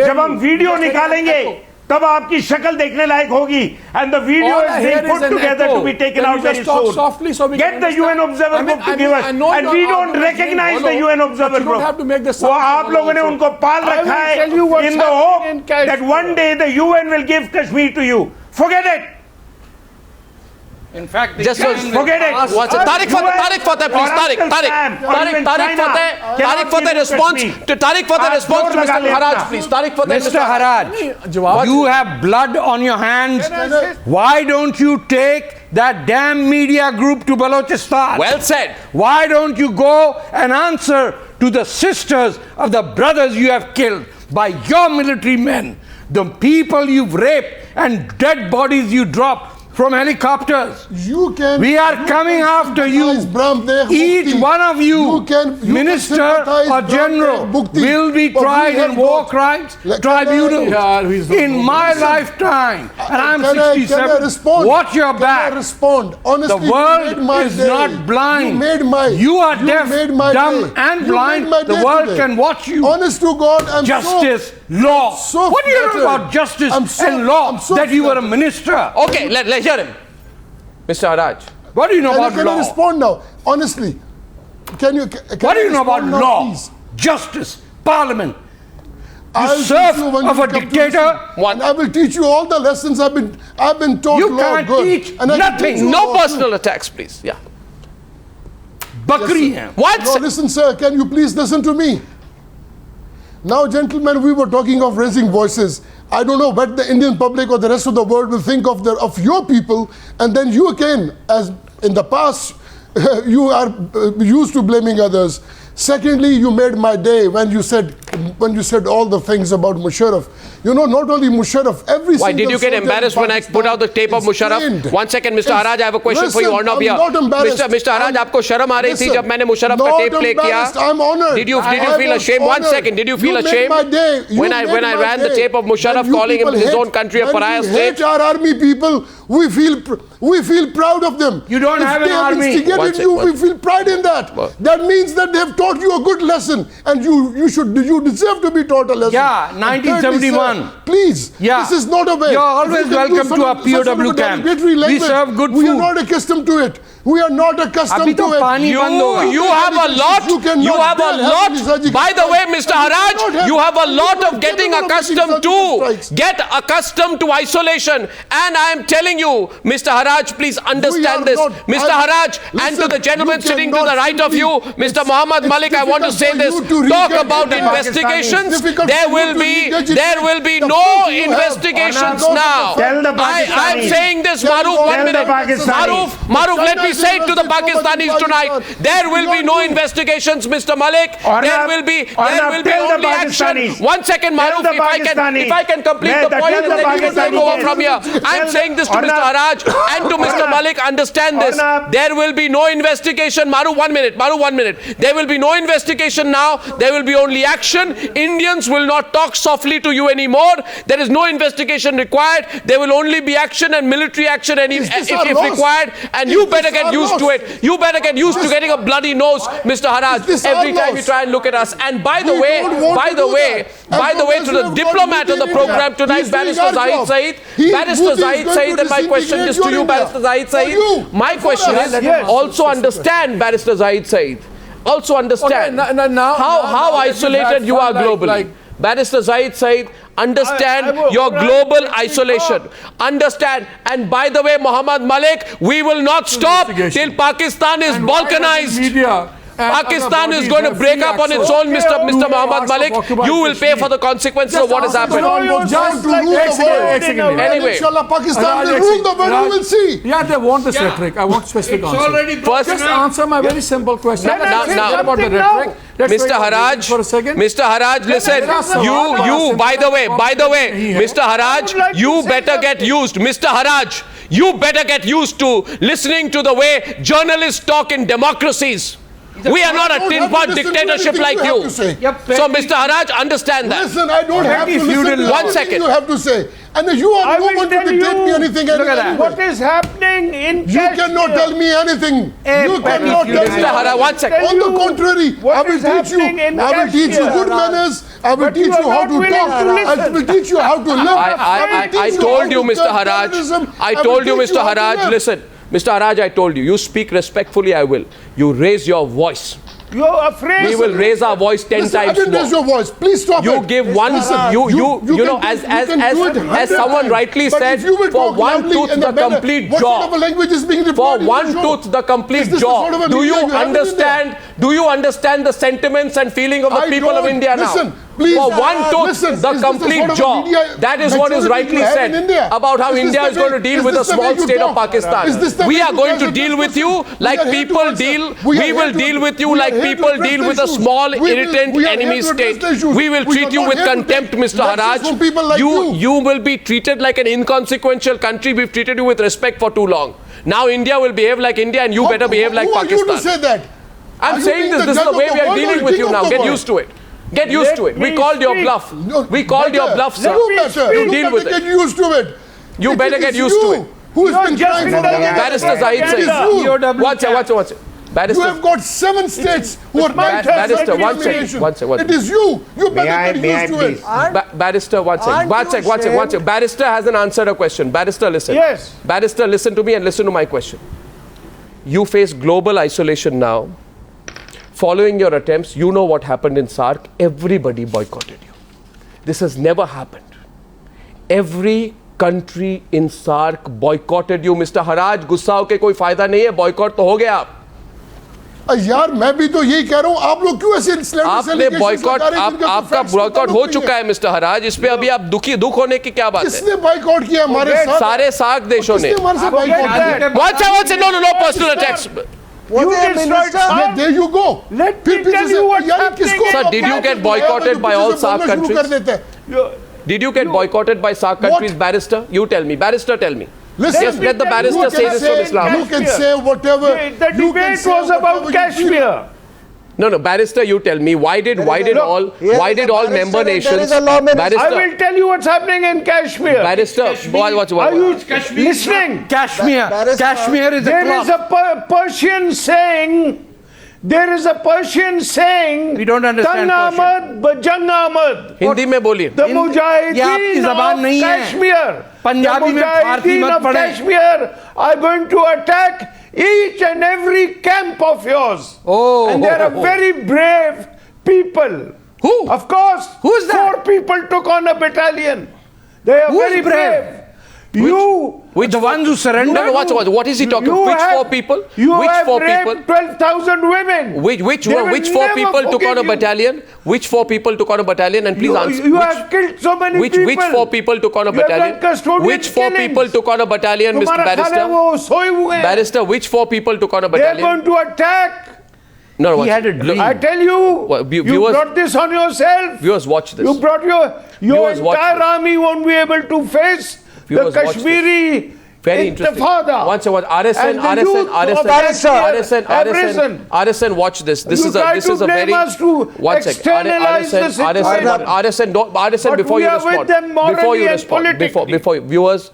S7: जब हम video निकालेंगे, तब आपकी शक्ल देखने लायक होगी. And the video is being put together to be taken out very soon. Get the UN observer group to give us, and we don't recognize the UN observer group. वो आप लोगों ने उनको पाल रखा है in the hope that one day the UN will give Kashmir to you. Forget it.
S8: In fact,
S1: just forget it. Tarek Fatah, please. Tarek Fatah responds to Mr. Harraj, please.
S8: Mr. Harraj, you have blood on your hands. Why don't you take that damn media group to Balochistan?
S1: Well said.
S8: Why don't you go and answer to the sisters of the brothers you have killed by your military men, the people you've raped and dead bodies you dropped from helicopters? We are coming after you. Each one of you, minister or general, will be tried in war crimes tribunals in my lifetime. And I'm 67. Watch your back. The world is not blind. You are deaf, dumb and blind. The world can watch you.
S2: Honest to God, I'm
S8: justice, law. What do you know about justice and law that you were a minister?
S1: Okay, let's hear him. Mr. Harraj.
S8: What do you know about law?
S2: Can you respond now? Honestly. What
S8: do you know about law? Justice, parliament. You serve of a dictator.
S2: And I will teach you all the lessons I've been taught.
S8: You can't teach nothing.
S1: No personal attacks, please. Yeah.
S8: Bakri.
S2: No, listen, sir. Can you please listen to me? Now, gentlemen, we were talking of raising voices. I don't know what the Indian public or the rest of the world will think of your people, and then you again, as in the past, you are used to blaming others. Secondly, you made my day when you said all the things about Musharraf. You know, not only Musharraf, every
S1: Why
S2: single
S1: did you get embarrassed when I put out the tape of Musharraf? One second, Mr. Haraj, I have a question for you. Arnab here. Mr. Haraj, आपको शर्म आ रही थी जब मैंने Musharraf का tape play किया?
S2: I'm honored.
S1: Did you feel ashamed? One second, did you feel ashamed when I ran the tape of Musharraf calling him his own country a pariah state?
S2: When we hate our army people, we feel proud of them.
S8: You don't have an army.
S2: If they have instigated you, we feel pride in that. That means that they have taught you a good lesson, and you deserve to be taught a lesson.
S8: Yeah, 1971.
S2: Please,
S8: yeah.
S2: This is not a way.
S8: You're always welcome to a POW camp. We serve good food.
S2: We are not accustomed to it. We are not accustomed to it.
S1: You have a lot. By the way, Mr. Haraj, you have a lot of getting accustomed to. Get accustomed to isolation. And I am telling you, Mr. Haraj, please understand this. Mr. Haraj, and to the gentleman sitting to the right of you, Mr. Mohammad Malick, I want to say this. Talk about investigations. There will be no investigations now. I am saying this, Maroof, 1 minute. Maroof, let me say it to the Pakistanis tonight. There will be no investigations, Mr. Malick. There will be only action. 1 second, Maroof, if I can complete the point and then you can take over from here. I'm saying this to Mr. Haraj and to Mr. Malick. Understand this. There will be no investigation. Maroof, 1 minute. There will be no investigation now. There will be only action. Indians will not talk softly to you anymore. There is no investigation required. There will only be action and military action if required. And you better get used to it. You better get used to getting a bloody nose, Mr. Haraj, every time you try and look at us. And by the way, to the diplomat on the program tonight, Barrister Zahid Saeed. Barrister Zahid Saeed, and my question is to you, Barrister Zahid Saeed. My question is, also understand, Barrister Zahid Saeed. Also understand how isolated you are globally. Barrister Zahid Saeed, understand your global isolation. Understand. And by the way, Mohammad Malick, we will not stop till Pakistan is balkanized. Pakistan is going to break up on its own, Mr. Mohammad Malick. You will pay for the consequences of what has happened. Anyway,
S2: Pakistan will rule the world. You will see.
S3: Yeah, they want this rhetoric. I want specific answer.
S1: First,
S3: just answer my very simple question.
S1: Now,
S3: about the rhetoric.
S1: Mr. Haraj, listen. You. By the way, Mr. Haraj, you better get used. Mr. Haraj, you better get used to listening to the way journalists talk in democracies. We are not a tin pot dictatorship like you. So, Mr. Haraj, understand that.
S2: Listen, I don't have to listen to
S1: 1 second.
S2: You have to say. And you are no one to dictate me anything.
S7: Look at that. What is happening in
S2: Kashmir? You cannot tell me anything. You cannot tell me.
S1: Mr. Haraj, 1 second.
S2: On the contrary, I will teach you good manners. I will teach you how to talk. I will teach you how to live.
S1: I told you, Mr. Haraj. I told you, Mr. Haraj, listen. Mr. Haraj, I told you, you speak respectfully, I will. You raise your voice.
S7: You're afraid.
S1: We will raise our voice 10 times more.
S2: I didn't raise your voice. Please stop
S1: you give one, you know, as someone rightly said, for one tooth the complete jaw. For one tooth the complete jaw. Do you understand the sentiments and feeling of the people of India now?
S2: Please,
S1: for one tooth, the complete jaw. That is what is rightly said about how India is going to deal with the small state of Pakistan. We are going to deal with you like people deal. We will deal with you like people deal with a small, irritant enemy state. We will treat you with contempt, Mr. Haraj. You will be treated like an inconsequential country. We've treated you with respect for too long. Now India will behave like India and you better behave like Pakistan.
S2: Who are you to say that?
S1: I'm saying this. This is the way we are dealing with you now. Get used to it. Get used to it. We called your bluff. We called your bluff, sir. You deal with it.
S2: Get used to it.
S1: You better get used to it.
S2: Who has been trying for
S1: Barrister Zahid Saeed. Watch it. Barrister.
S2: You have got 7 states who are
S1: Barrister, one second.
S2: It is you. You better get used to it.
S1: Barrister, one second. Barrister hasn't answered a question. Barrister, listen.
S7: Yes.
S1: Barrister, listen to me and listen to my question. You face global isolation now. Following your attempts, you know what happened in SAARC. Everybody boycotted you. This has never happened. Every country in SAARC boycotted you. Mr. Haraj, गुस्सा होके कोई फायदा नहीं है. Boycott तो हो गया आप.
S2: यार मैं भी तो यही कह रहा हूँ. आप लोग क्यों ऐसे
S1: आपने बॉयकॉट आपका बॉयकॉट हो चुका है मिस्टर हराज. इस पे अभी आप दुख होने की क्या बात है?
S2: किसने बॉयकॉट किया हमारे साथ?
S1: सारे सार्क देशों ने. No personal attacks.
S7: You destroyed SAARC.
S2: Yeah, there you go.
S7: Let me tell you what's happening.
S1: Sir, did you get boycotted by all SAARC countries? Did you get boycotted by SAARC countries, Barrister? You tell me. Barrister, tell me.
S2: Listen,
S1: just let the barrister say this from Islam.
S2: You can say whatever.
S7: The debate was about Kashmir.
S1: No, Barrister, you tell me. Why did all member nations? Barrister,
S7: I will tell you what's happening in Kashmir.
S1: Barrister, what?
S7: Are you listening?
S8: Kashmir is a
S7: There is a Persian saying. There is a Persian saying.
S8: We don't understand
S7: Tang Ahmad, Bajang Ahmad.
S1: Hindi mein boliye.
S7: The Mujahideen of Kashmir.
S8: Punjabi mein Farsi mat padhe.
S7: Kashmir are going to attack each and every camp of yours. And they are very brave people.
S8: Who?
S7: Of course.
S8: Who's that?
S7: 4 people took on a battalion. They are very brave.
S1: Which
S8: the ones who surrendered?
S1: No, what is he talking about? Which 4 people? Which 4 people?
S7: 12,000 women.
S1: Which 4 people took on a battalion? Which 4 people took on a battalion? And please answer.
S7: You have killed so many people.
S1: Which 4 people took on a battalion? Which 4 people took on a battalion, Mr. Barrister? Barrister, which 4 people took on a battalion?
S7: They are going to attack.
S1: No,
S8: he had a dream.
S7: I tell you, you brought this on yourself.
S1: Viewers, watch this.
S7: You brought your entire army won't be able to face the Kashmiri
S1: very interesting. Once RSN, watch this. This is a very. One second. RSN, before you respond. Before viewers,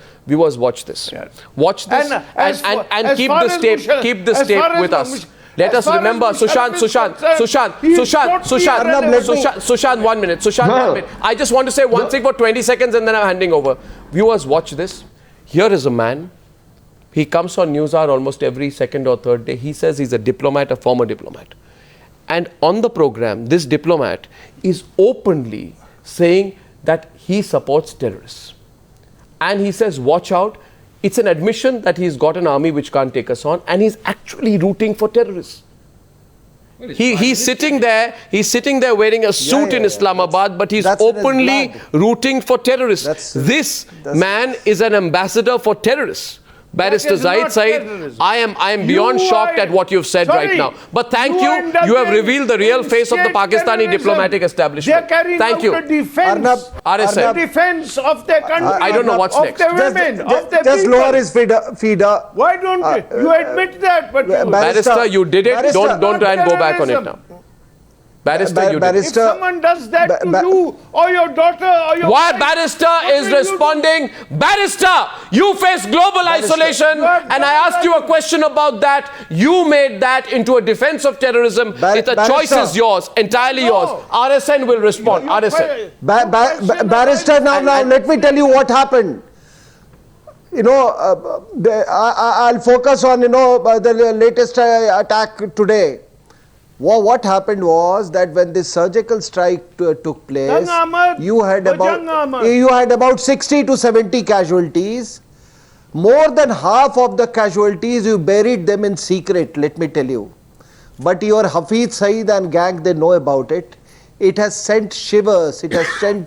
S1: watch this. Watch this and keep this tape with us. Let us remember, Sushant, 1 minute. Sushant, 1 minute. I just want to say one thing for 20 seconds and then I'm handing over. Viewers, watch this. Here is a man. He comes on Newshour almost every second or third day. He says he's a diplomat, a former diplomat. And on the program, this diplomat is openly saying that he supports terrorists. And he says, watch out. It's an admission that he's got an army which can't take us on, and he's actually rooting for terrorists. He's sitting there wearing a suit in Islamabad, but he's openly rooting for terrorists. This man is an ambassador for terrorists. Barrister Zahid Saeed, I am beyond shocked at what you've said right now. But thank you. You have revealed the real face of the Pakistani diplomatic establishment. Thank you.
S7: Arnab,
S1: RSN.
S7: Defense of their country.
S1: I don't know what's next.
S4: Just lower his feeder.
S7: Why don't you admit that? But
S1: Barrister, you did it. Don't try and go back on it now. Barrister, you did.
S7: If someone does that to you or your daughter or your
S1: Why Barrister is responding? Barrister, you face global isolation, and I asked you a question about that. You made that into a defense of terrorism. The choice is yours, entirely yours. RSN will respond. RSN.
S4: Barrister, now let me tell you what happened. I'll focus on the latest attack today. What happened was that when this surgical strike took place, you had about 60 to 70 casualties. More than half of the casualties, you buried them in secret, let me tell you. But your Hafiz Saeed and gang, they know about it. It has sent shivers,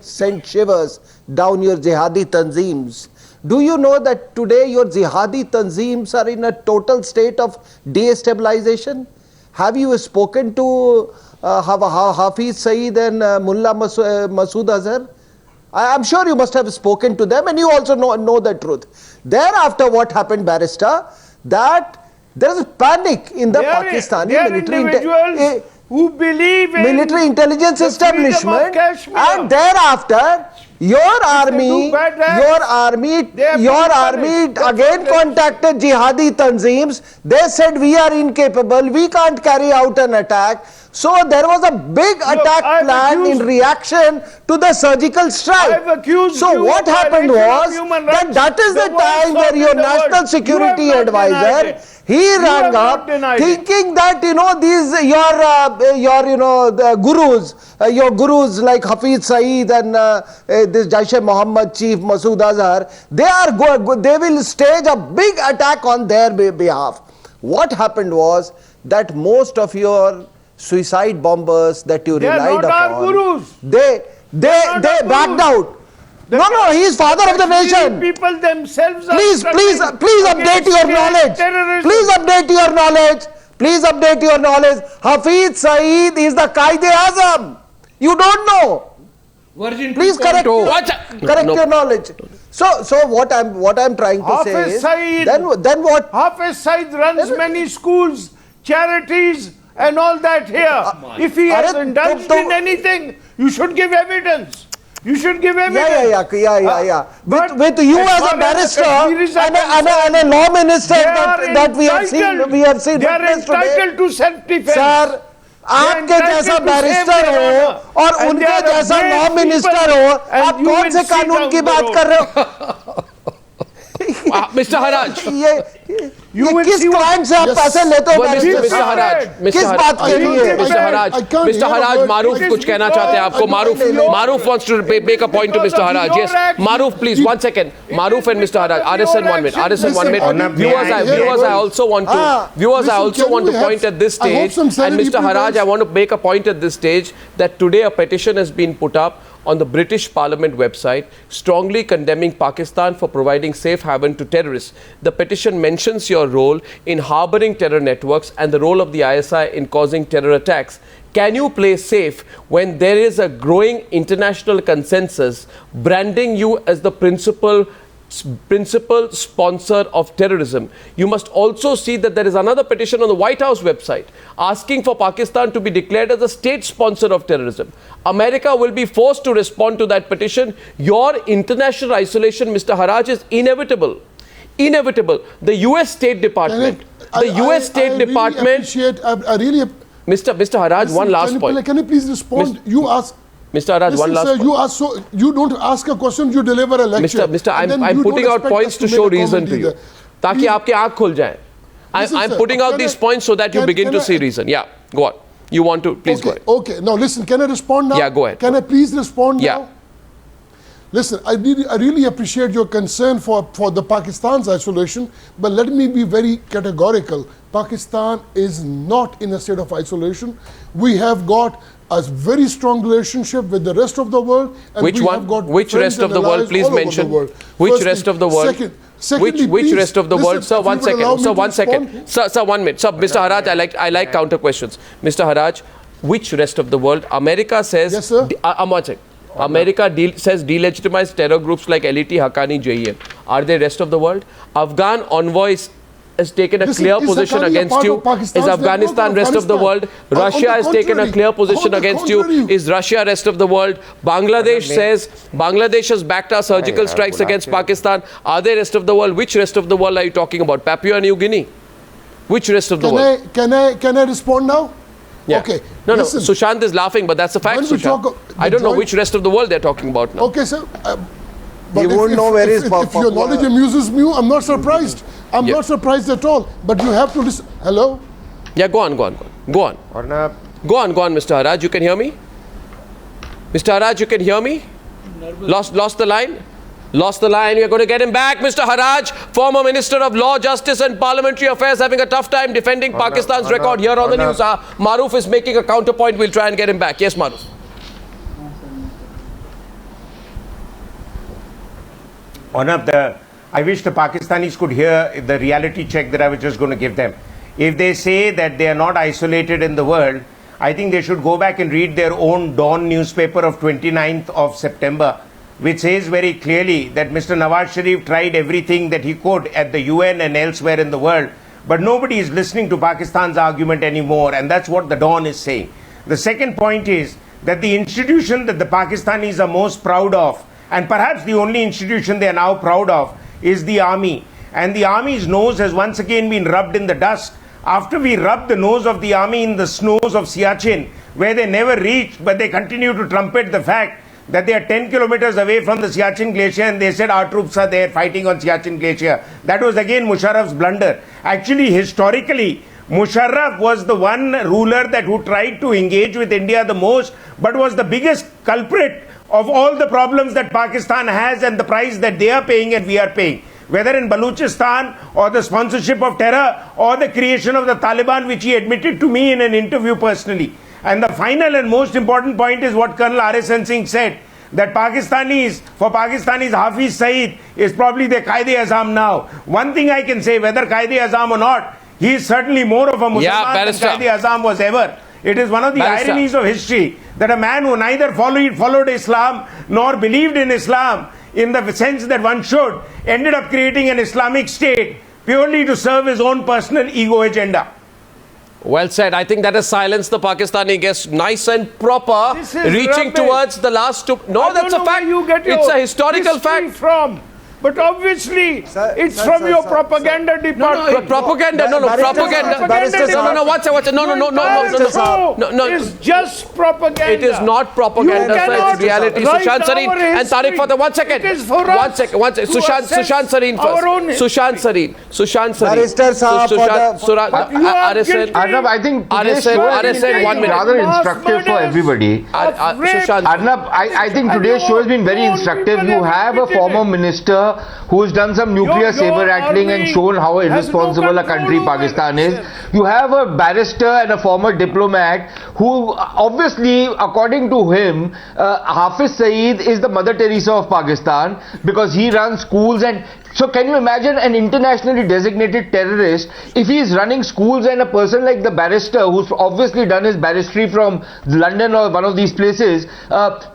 S4: sent shivers down your jihadi tanzeems. Do you know that today your jihadi tanzeems are in a total state of destabilization? Have you spoken to Hafiz Saeed and Mullah Masood Azhar? I'm sure you must have spoken to them, and you also know the truth. Thereafter, what happened, Barrister, that there is panic in the Pakistani military
S7: who believe in
S4: military intelligence establishment, and thereafter your army again contacted jihadi tanzeems. They said we are incapable, we can't carry out an attack. So there was a big attack plan in reaction to the surgical strike. So what happened was that is the time where your national security advisor, he rang up thinking that these your gurus like Hafiz Saeed and this Jaish-e-Mohammed chief Masood Azhar, they will stage a big attack on their behalf. What happened was that most of your suicide bombers that you relied upon, they backed out. No, he is father of the nation.
S7: People themselves
S4: please update your knowledge. Please update your knowledge. Please update your knowledge. Hafiz Saeed is the Qaid-e-Azam. You don't know.
S8: Version
S4: Please
S8: 2.0.
S4: correct your knowledge. So what I'm trying to say
S9: Hafiz
S4: is,
S9: Saeed,
S4: then what?
S9: Hafiz Saeed runs many schools, charities and all that here. If he has indulged in anything, you should give evidence. You should give evidence.
S4: Yeah. With you as a barrister and a law minister that we have seen
S9: They are entitled to self-defense.
S4: Sir, आपके जैसा barrister हो और उनके जैसा law minister हो, आप कौन से कानून की बात कर रहे हो?
S1: Mr. Harraj,
S4: ये किस क्लाइंट से आप पैसे लेते हो?
S1: Mr. Harraj,
S4: किस बात के लिए?
S1: Mr. Harraj, Maroof कुछ कहना चाहते हैं आपको. Maroof wants to make a point to Mr. Harraj. Yes, Maroof, please, 1 second. Maroof and Mr. Harraj, RSN 1 minute. RSN 1 minute. Viewers, I also want to point at this stage, and Mr. Harraj, I want to make a point at this stage that today a petition has been put up on the British Parliament website strongly condemning Pakistan for providing safe haven to terrorists. The petition mentions your role in harboring terror networks and the role of the ISI in causing terror attacks. Can you play safe when there is a growing international consensus branding you as the principal sponsor of terrorism? You must also see that there is another petition on the White House website asking for Pakistan to be declared as a state sponsor of terrorism. America will be forced to respond to that petition. Your international isolation, Mr. Harraj, is inevitable. The US State Department, Mr. Harraj, one last point.
S2: Can you please respond? You ask.
S1: Mr. Harraj, one last point.
S2: You ask, so you don't ask a question, you deliver a lecture.
S1: Mr. I'm putting out points to show reason to you. ताकि आपके आँख खुल जाए. I'm putting out these points so that you begin to see reason. Yeah, go on. You want to, please go ahead.
S2: Okay, now listen, can I respond now?
S1: Yeah, go ahead.
S2: Can I please respond
S1: now?
S2: Yeah. Listen, I really appreciate your concern for the Pakistan's isolation, but let me be very categorical. Pakistan is not in a state of isolation. We have got a very strong relationship with the rest of the world. And
S1: which one? Which rest of the world? Please mention. Which rest of the world? Which rest of the world? Sir, 1 second. Sir, 1 second. Sir, 1 minute. Sir, Mr. Harraj, I like counter questions. Mr. Harraj, which rest of the world? America says.
S2: Yes, sir.
S1: I'm watching. America says delegitimize terror groups like LET, Haqqani, JEM. Are they rest of the world? Afghan envoys has taken a clear position against you. Is Afghanistan rest of the world? Russia has taken a clear position against you. Is Russia rest of the world? Bangladesh says Bangladesh has backed our surgical strikes against Pakistan. Are they rest of the world? Which rest of the world are you talking about? Papua New Guinea? Which rest of the world?
S2: Can I respond now?
S1: Yeah.
S2: Okay.
S1: No, Sushant is laughing, but that's a fact, Sushant. I don't know which rest of the world they're talking about now.
S2: Okay, sir.
S4: But you won't know where is
S2: if your knowledge amuses me, I'm not surprised. I'm not surprised at all. But you have to listen. Hello?
S1: Yeah, go on.
S7: Arnab.
S1: Go on, Mr. Harraj. You can hear me? Mr. Harraj, you can hear me? Lost the line? Lost the line. We are going to get him back. Mr. Harraj, former Minister of Law, Justice and Parliamentary Affairs, having a tough time defending Pakistan's record here on the news. Maroof is making a counterpoint. We'll try and get him back. Yes, Maroof.
S7: Arnab, I wish the Pakistanis could hear the reality check that I was just going to give them. If they say that they are not isolated in the world, I think they should go back and read their own Dawn newspaper of 29th of September, which says very clearly that Mr. Nawaz Sharif tried everything that he could at the UN and elsewhere in the world, but nobody is listening to Pakistan's argument anymore, and that's what the Dawn is saying. The second point is that the institution that the Pakistanis are most proud of, and perhaps the only institution they are now proud of, is the army. And the army's nose has once again been rubbed in the dust. After we rubbed the nose of the army in the snows of Siachen, where they never reached, but they continue to trumpet the fact that they are 10 kilometers away from the Siachen Glacier, and they said our troops are there fighting on Siachen Glacier. That was again Musharraf's blunder. Actually, historically, Musharraf was the one ruler who tried to engage with India the most, but was the biggest culprit of all the problems that Pakistan has and the price that they are paying and we are paying. Whether in Balochistan or the sponsorship of terror or the creation of the Taliban, which he admitted to me in an interview personally. And the final and most important point is what Colonel RSN Singh said, that for Pakistanis, Hafiz Saeed is probably the Qaid-e-Azam now. One thing I can say, whether Qaid-e-Azam or not, He is certainly more of a Muslim than Qaid Azam was ever. It is one of the ironies of history that a man who neither followed Islam nor believed in Islam in the sense that one should, ended up creating an Islamic state purely to serve his own personal ego agenda.
S1: Well said. I think that has silenced the Pakistani guests nice and proper, reaching towards the last two. No, that's a fact. It's a historical fact.
S9: From. But obviously, it's from your propaganda department.
S1: No, propaganda. No, watch it. No.
S9: It's just propaganda.
S1: It is not propaganda, sir. It's reality. Sushant Sareen and Tarek Fatah. One second. Sushant Sareen first. Sushant Sareen.
S4: Barrister Saab
S1: RSN.
S6: Arnab, I think
S1: RSN 1 minute.
S6: Rather instructive for everybody. Arnab, I think today's show has been very instructive. You have a former minister who has done some nuclear saber rattling and shown how irresponsible a country Pakistan is. You have a barrister and a former diplomat who obviously, according to him, Hafiz Saeed is the Mother Teresa of Pakistan because he runs schools. And so can you imagine an internationally designated terrorist if he is running schools, and a person like the barrister who's obviously done his barristry from London or one of these places,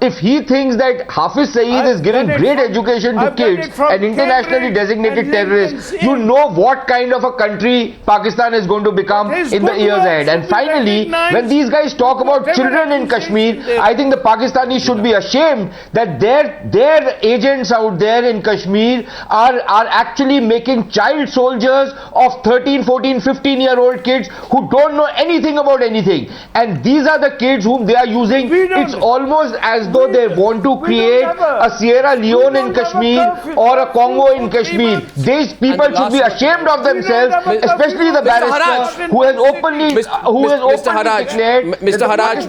S6: if he thinks that Hafiz Saeed is giving great education to kids, an internationally designated terrorist, you know what kind of a country Pakistan is going to become in the years ahead. And finally, when these guys talk about children in Kashmir, I think the Pakistanis should be ashamed that their agents out there in Kashmir are actually making child soldiers of 13, 14, 15-year-old kids who don't know anything about anything. And these are the kids whom they are using. It's almost as though they want to create a Sierra Leone in Kashmir or a Congo in Kashmir. These people should be ashamed of themselves, especially the barrister who has openly declared
S1: Mr. Haraj,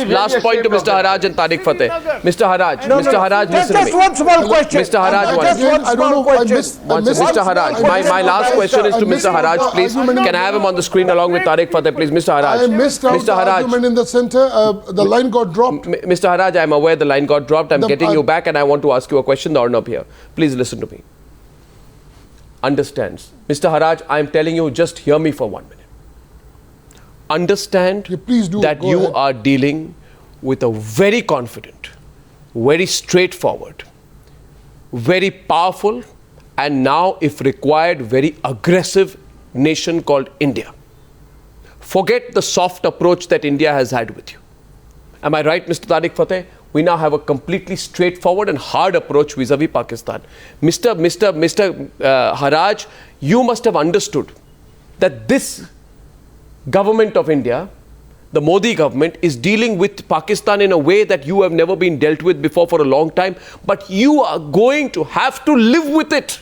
S1: last point to Mr. Haraj and Tarek Fatah. Mr. Haraj, listen to me.
S4: Just one small question.
S1: Mr. Haraj, Mr. Haraj, my last question is to Mr. Haraj, please. Can I have him on the screen along with Tarek Fatah, please? Mr. Haraj.
S2: I missed out the argument in the center. The line got dropped.
S1: Mr. Haraj, I'm aware the line got dropped. I'm getting you back and I want to ask you a question. The Arnab here. Please listen to me. Understands. Mr. Haraj, I'm telling you, just hear me for 1 minute. Understand that you are dealing with a very confident, very straightforward, very powerful, and now, if required, very aggressive nation called India. Forget the soft approach that India has had with you. Am I right, Mr. Tarek Fatah? We now have a completely straightforward and hard approach vis-a-vis Pakistan. Mr. Haraj, you must have understood that this government of India, the Modi government, is dealing with Pakistan in a way that you have never been dealt with before for a long time, but you are going to have to live with it.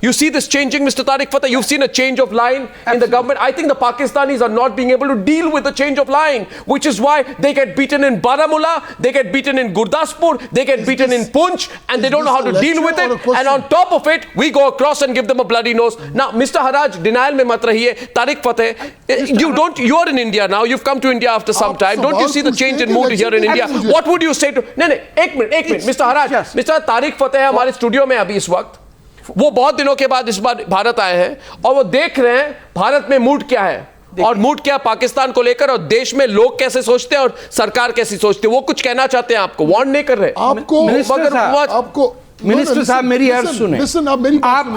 S1: You see this changing, Mr. Tarek Fatah? You've seen a change of line in the government. I think the Pakistanis are not being able to deal with the change of line, which is why they get beaten in Baramulla, they get beaten in Gurdaspur, they get beaten in Punch, and they don't know how to deal with it. And on top of it, we go across and give them a bloody nose. Now, Mr. Haraj, denial mein mat rahiye. Tarek Fatah, you're in India now. You've come to India after some time. Don't you see the change in mood here in India? What would you say to... No, ek minute. Mr. Haraj, Mr. Tarek Fatah है हमारे studio में अभी इस वक्त. वो बहुत दिनों के बाद इस बार भारत आए हैं और वो देख रहे हैं भारत में मूड क्या है और मूड क्या पाकिस्तान को लेकर और देश में लोग कैसे सोचते हैं और सरकार कैसी सोचती है. वो कुछ कहना चाहते हैं आपको, वार्न नहीं कर रहे
S3: आपको. मिनिस्टर साहब मेरी अर्ज सुने. आप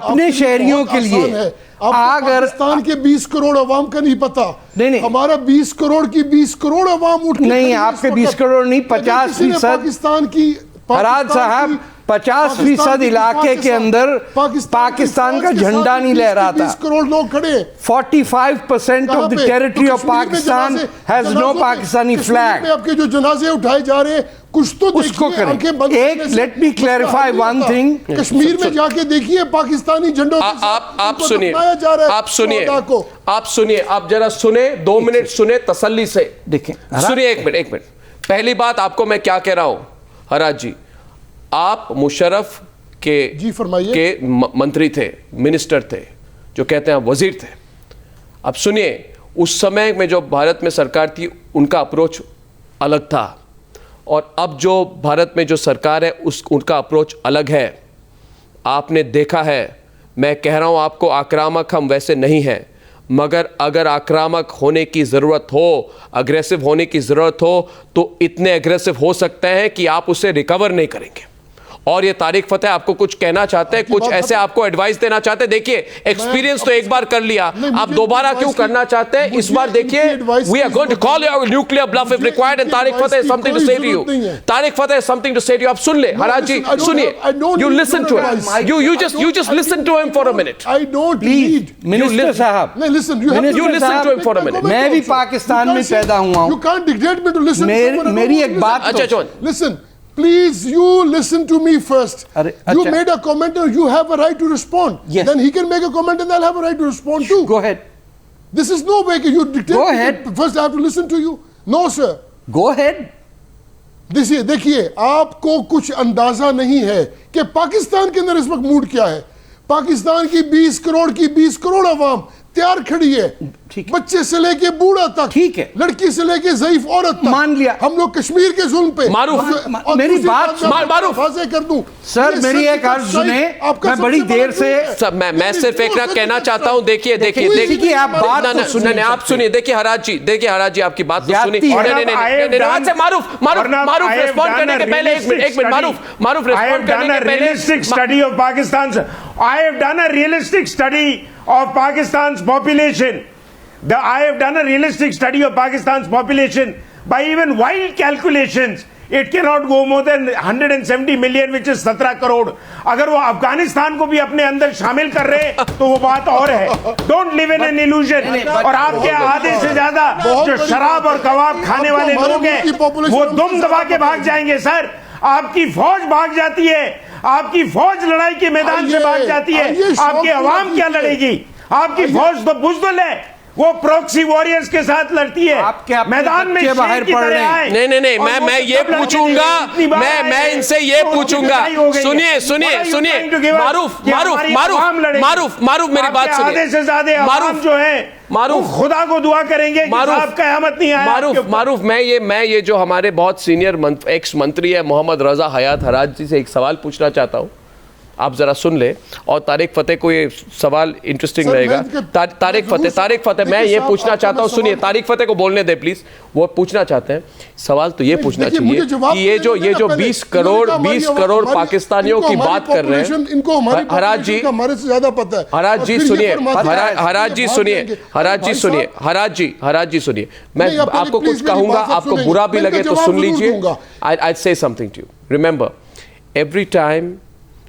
S3: अपने शहरियों के लिए अगर
S2: पाकिस्तान के 20 करोड़ अवाम का नहीं पता, नहीं हमारा 20 करोड़ की 20 करोड़ अवाम उठ
S3: नहीं, आपके 20 करोड़ नहीं 50%
S2: पाकिस्तान की.
S3: फराज साहब 50% इलाके के अंदर पाकिस्तान का झंडा नहीं लहरा था.
S2: 20 करोड़ लोग खड़े.
S3: 45% of the territory of Pakistan has no Pakistani flag.
S2: आपके जो जनाजे उठाए जा रहे हैं कुछ तो
S3: उसको करें. एक let me clarify one thing.
S2: Kashmir में जाके देखिए पाकिस्तानी झंडों
S1: आप सुनिए आप जरा सुने 2 मिनट सुने तसल्ली से.
S3: देखें
S1: सुनिए एक मिनट. पहली बात आपको मैं क्या कह रहा हूं हराज जी, आप मुशर्रफ के मंत्री थे, मिनिस्टर थे, जो कहते हैं वजीर थे. अब सुनिए, उस समय में जो भारत में सरकार थी उनका अप्रोच अलग था और अब जो भारत में जो सरकार है उनका अप्रोच अलग है। आपने देखा है, मैं कह रहा हूं आपको, आक्रामक हम वैसे नहीं हैं, मगर अगर आक्रामक होने की ज़रूरत हो, अग्रेसिव होने की ज़रूरत हो, तो इतने अग्रेसिव हो सकते हैं कि आप उसे रिकवर नहीं करेंगे। और ये तारिक फतेह आपको कुछ कहना चाहते हैं, कुछ ऐसे आपको एडवाइस देना चाहते हैं। देखिए, एक्सपीरियंस तो एक बार कर लिया, आप दोबारा क्यों करना चाहते हैं? इस बार देखिए, we are going to call your nuclear bluff if required, and Tarek Fatah something to say to you. Tarek Fatah something to say to you. आप सुन ले, हराज जी सुनिए, you listen to him, you just listen to him for a minute.
S2: I don't need.
S8: Minister साहब,
S2: Listen, you
S1: listen to him for a minute.
S8: मैं भी पाकिस्तान में पैदा हुआ हूँ।
S2: You can't dictate me to listen.
S8: मेरी एक बात,
S1: अच्छा zone,
S2: listen. Please, you listen to me first. You made a comment, and you have a right to respond.
S8: Yes.
S2: Then he can make a comment, and I'll have a right to respond too.
S8: Go ahead.
S2: This is no way you dictate.
S8: Go ahead.
S2: First, I have to listen to you. No, sir.
S8: Go ahead.
S2: देखिए, आपको कुछ अंदाजा नहीं है कि पाकिस्तान के अंदर इस वक्त मूड क्या है। पाकिस्तान की 20 करोड़ अवाम तैयार खड़ी है, बच्चे से लेके बूढ़ा तक,
S8: ठीक है,
S2: लड़की से लेके ज़ईफ औरत तक।
S8: मान लिया
S2: हम लोग कश्मीर के जुल्म पे।
S8: मेरी बात
S2: मारूफ कर दूं
S8: सर, मेरी एक अर्ज सुने, मैं बड़ी देर से
S1: मैं सिर्फ एक कहना चाहता हूं। देखिए आप बात सुनिए, आप सुनिए। देखिए हराज जी आपकी बात तो सुनिए। नहीं, मारूफ रिस्पॉन्ड करने के पहले एक मिनट मारूफ रिस्पॉन्ड करने के पहले,
S7: study of Pakistan, I have done a realistic study of Pakistan's population. I have done a realistic study of Pakistan's population. By even wild calculations, it cannot go more than 170 million, which is 17 crore. अगर वो अफगानिस्तान को भी अपने अंदर शामिल कर रहे तो वो बात और है। Don't live in an illusion। और आपके आधे से ज्यादा जो शराब और कबाब खाने वाले लोग हैं, वो दुम दबा के भाग जाएंगे सर। आपकी फौज भाग जाती है, आपकी फौज लड़ाई के मैदान से भाग जाती है, आपकी आवाम क्या लड़ेगी? आपकी फौज तो बुज़दिल है, वो प्रॉक्सी वॉरियर्स के साथ लड़ती है, मैदान में बाहर पड़ रहे हैं।
S1: नहीं, मैं ये पूछूंगा, मैं इनसे ये पूछूंगा। सुनिए, मारूफ मेरी बात सुनिए।
S7: आधे से ज्यादा आवाम जो है मारूफ खुदा को दुआ करेंगे कि साहब कयामत नहीं आए।
S1: मारूफ मैं ये जो हमारे बहुत सीनियर एक्स मंत्री है मोहम्मद रजा हयात हराज जी से एक सवाल पूछना चाहता हूँ, आप जरा सुन ले। और तारिक फतेह को ये सवाल इंटरेस्टिंग रहेगा। तारिक फतेह मैं ये पूछना चाहता हूँ, सुनिए, तारिक फतेह को बोलने दे प्लीज। वो पूछना चाहते हैं, सवाल तो ये पूछना चाहिए कि ये जो 20 करोड़ पाकिस्तानियों की बात कर रहे हैं, हराज जी
S2: हमारे से ज्यादा पता है।
S1: हराज जी सुनिए, हराज जी सुनिए, मैं आपको कुछ कहूंगा, आपको बुरा भी लगे तो सुन लीजिए। I'll say something to you. Remember, every time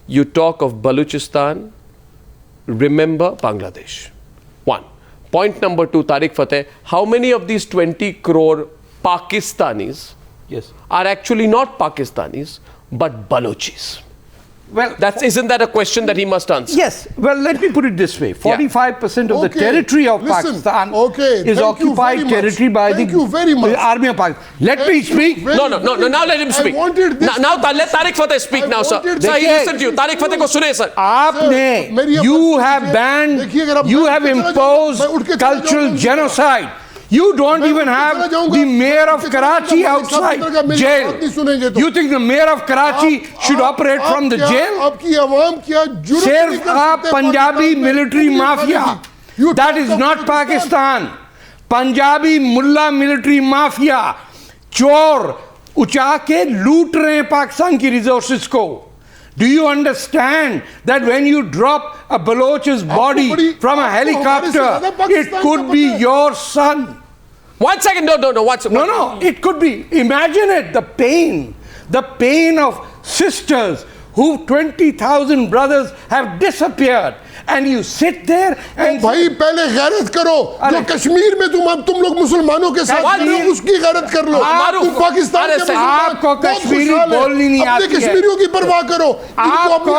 S1: you talk of Baluchistan, remember Bangladesh. One. Point number two, Tarek Fatah, how many of these 20 crore Pakistanis are actually not Pakistanis, but Balochis?
S8: Well,
S1: isn't that a question that he must answer?
S8: Yes. Well, let me put it this way. 45% of the territory of Pakistan is occupied territory by the army of Pakistan. Let me speak.
S1: No. Now let him speak. Now let Tarek Fatah speak now, sir. Sir, he listened to you. Tarek Fatah ko sune, sir.
S8: You have banned, you have imposed cultural genocide. You don't even have the mayor of Karachi outside jail. You think the mayor of Karachi should operate from the jail? Sirf a Punjabi military mafia. That is not Pakistan. Punjabi mullah military mafia. चोर उचा के लूट रहे हैं पाकिस्तान की resources को। Do you understand that when you drop a Baloch's body from a helicopter, it could be your son?
S1: 1 second,
S8: no, it could be. Imagine it, the pain of sisters who 20,000 brothers have disappeared, and you sit there and
S2: भाई पहले गैरत करो। जो कश्मीर में तुम लोग मुसलमानों के साथ उसकी गैरत कर लो। तुम पाकिस्तान के
S8: आपको कश्मीरी बोलनी नहीं आती है।
S2: कश्मीरियों की परवाह करो।
S8: आपको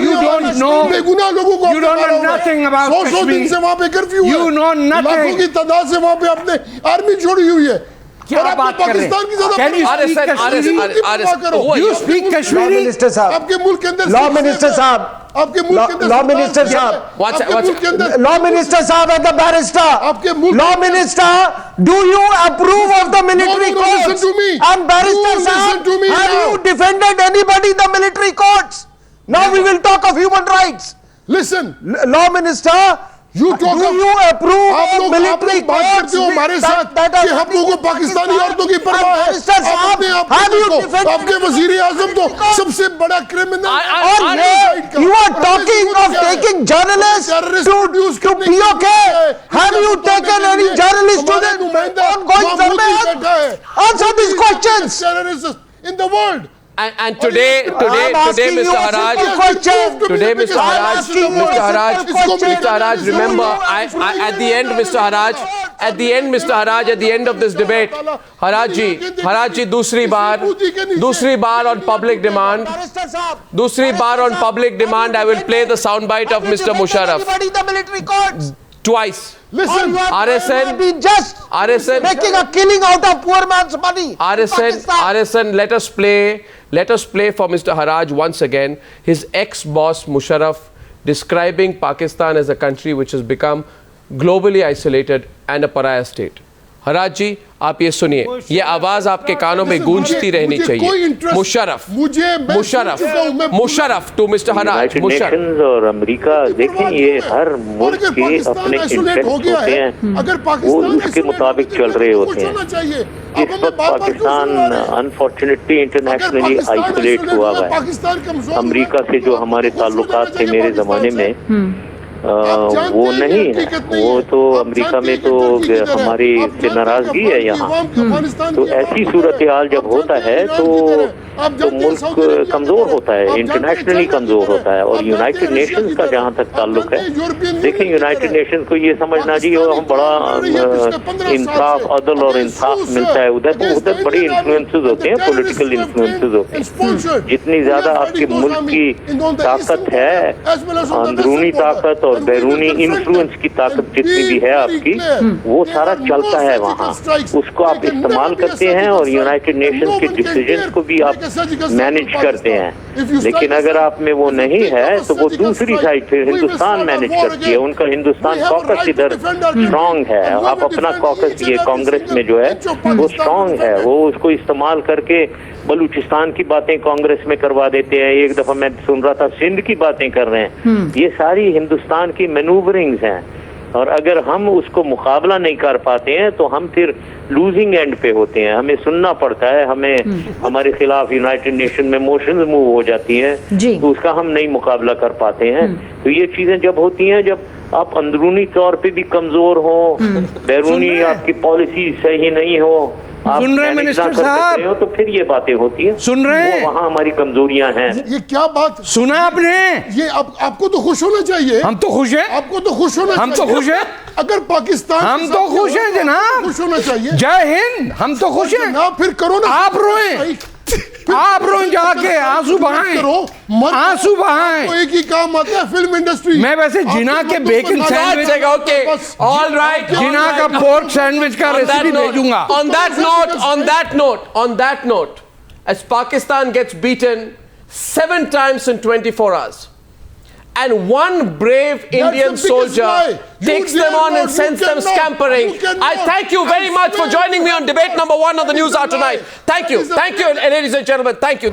S8: you don't know,
S2: बेगुनाह लोगों को
S8: you don't know nothing about Kashmir।
S2: 100 दिन से वहाँ पे कर्फ्यू है।
S8: You know nothing।
S2: लाखों की तादाद से वहाँ पे अपने आर्मी छोड़ी हुई है।
S8: क्या बात कर रहे हैं? You speak Kashmiri?
S2: आपके मुल्क के अंदर
S4: लॉ मिनिस्टर साहब
S2: आपके मुल्क के अंदर
S4: लॉ मिनिस्टर साहब, लॉ मिनिस्टर साहब एंड द बैरिस्टर,
S2: आपके मुल्क
S4: law minister, do you approve of the military courts? And barrister साहब, have you defended anybody in the military courts? Now we will talk of human rights.
S2: Listen,
S4: law minister,
S2: you talk
S4: do you approve of military
S2: बात करते हो हमारे साथ कि हम लोगों को पाकिस्तानी औरतों की परवाह है। आपके वजीर आजम तो सबसे बड़ा क्रिमिनल,
S4: और you are talking of taking journalists to POK. Have you taken any journalists to the ongoing surveillance? Answer these questions.
S2: Terrorists in the world.
S1: And today, Mr. Harraj, remember, at the end, Mr. Harraj, at the end of this debate, Harraj ji, दूसरी बार on public demand, I will play the soundbite of Mr. Musharraf. Twice.
S4: Listen,
S1: RSN,
S4: making a killing out of poor man's money.
S1: RSN, let us play for Mr. Harraj once again his ex-boss Musharraf describing Pakistan as a country which has become globally isolated and a pariah state. Harraj ji, आप ये सुनिए, ये आवाज आपके कानों में गूंजती रहनी चाहिए. Musharraf to mister Haraj.
S5: Nations और अमेरिका देखें, ये हर मुल्क के अपने इंटरेस्ट होते हैं, वो उसके मुताबिक चल रहे होते हैं. इस वक्त पाकिस्तान अनफॉर्चुनेटली इंटरनेशनली आइसोलेट हुआ है. अमेरिका से जो हमारे ताल्लुकात थे मेरे जमाने में वो नहीं है. वो तो अमेरिका में तो हमारी से नाराजगी है यहाँ. तो ऐसी सूरत हाल जब होता है तो मुल्क कमजोर होता है, इंटरनेशनली कमजोर होता है. और यूनाइटेड नेशंस का जहाँ तक ताल्लुक है, देखें यूनाइटेड नेशंस को ये समझना चाहिए हम बड़ा इंसाफ, अदल और इंसाफ मिलता है. उधर बड़े इन्फ्लुएंसेस होते हैं, पॉलिटिकल इन्फ्लुएंसेस होते हैं. जितनी ज्यादा आपके मुल्क की ताकत है, अंदरूनी ताकत और बैरूनी इन्फ्लुएंस की ताकत जितनी भी है आपकी, वो सारा चलता है वहाँ. उसको आप इस्तेमाल करते हैं और यूनाइटेड नेशंस के डिसीजन को भी आप मैनेज करते हैं. लेकिन अगर आप में वो नहीं है तो वो दूसरी साइड फिर हिंदुस्तान मैनेज करती है. उनका हिंदुस्तान कॉकस इधर स्ट्रांग है. आप अपना कॉकस ये कांग्रेस में जो है वो स्ट्रांग है. वो उसको इस्तेमाल करके बलूचिस्तान की बातें कांग्रेस में करवा देते हैं. एक दफा मैं सुन रहा था सिंध की बातें कर रहे हैं. ये सारी हिंदुस्तान की मैनूवरिंग्स हैं. और अगर हम उसको मुकाबला नहीं कर पाते हैं तो हम फिर लूजिंग एंड पे होते हैं. हमें सुनना पड़ता है, हमें हमारे खिलाफ यूनाइटेड नेशन में मोशंस मूव हो जाती हैं, तो उसका हम नहीं मुकाबला कर पाते हैं. तो ये चीजें जब होती हैं, जब आप अंदरूनी तौर पे भी कमजोर हो, बैरूनी आपकी पॉलिसी सही नहीं हो,
S8: सुन रहे हैं मिनिस्टर साहब,
S5: तो फिर ये बातें होती हैं.
S8: सुन रहे हैं,
S5: वहाँ हमारी कमजोरियां हैं.
S2: ये क्या बात
S8: सुना आपने?
S2: ये आपको तो खुश होना चाहिए.
S8: हम तो खुश हैं.
S2: आपको तो खुश होना चाहिए.
S8: हम तो खुश हैं.
S2: अगर पाकिस्तान,
S8: हम तो खुश हैं जनाब.
S2: खुश होना चाहिए.
S8: जय हिंद. हम तो खुश हैं.
S2: ना फिर करो ना.
S8: आप रोएं, आप रोएं, जाके आंसू बहाएं, आंसू बहाएं.
S2: एक ही काम आता है फिल्म इंडस्ट्री.
S8: मैं वैसे जिना के bacon sandwich,
S1: okay, all right,
S8: Jinnah का पोर्क सैंडविच का रेसिपी भेजूंगा.
S1: On that note, as Pakistan gets beaten 7 times in 24 hours, and one brave Indian soldier takes them on and sends them scampering. I thank you very much for joining me on debate number 1 of the Newshour tonight. Thank you, ladies and gentlemen. Thank you.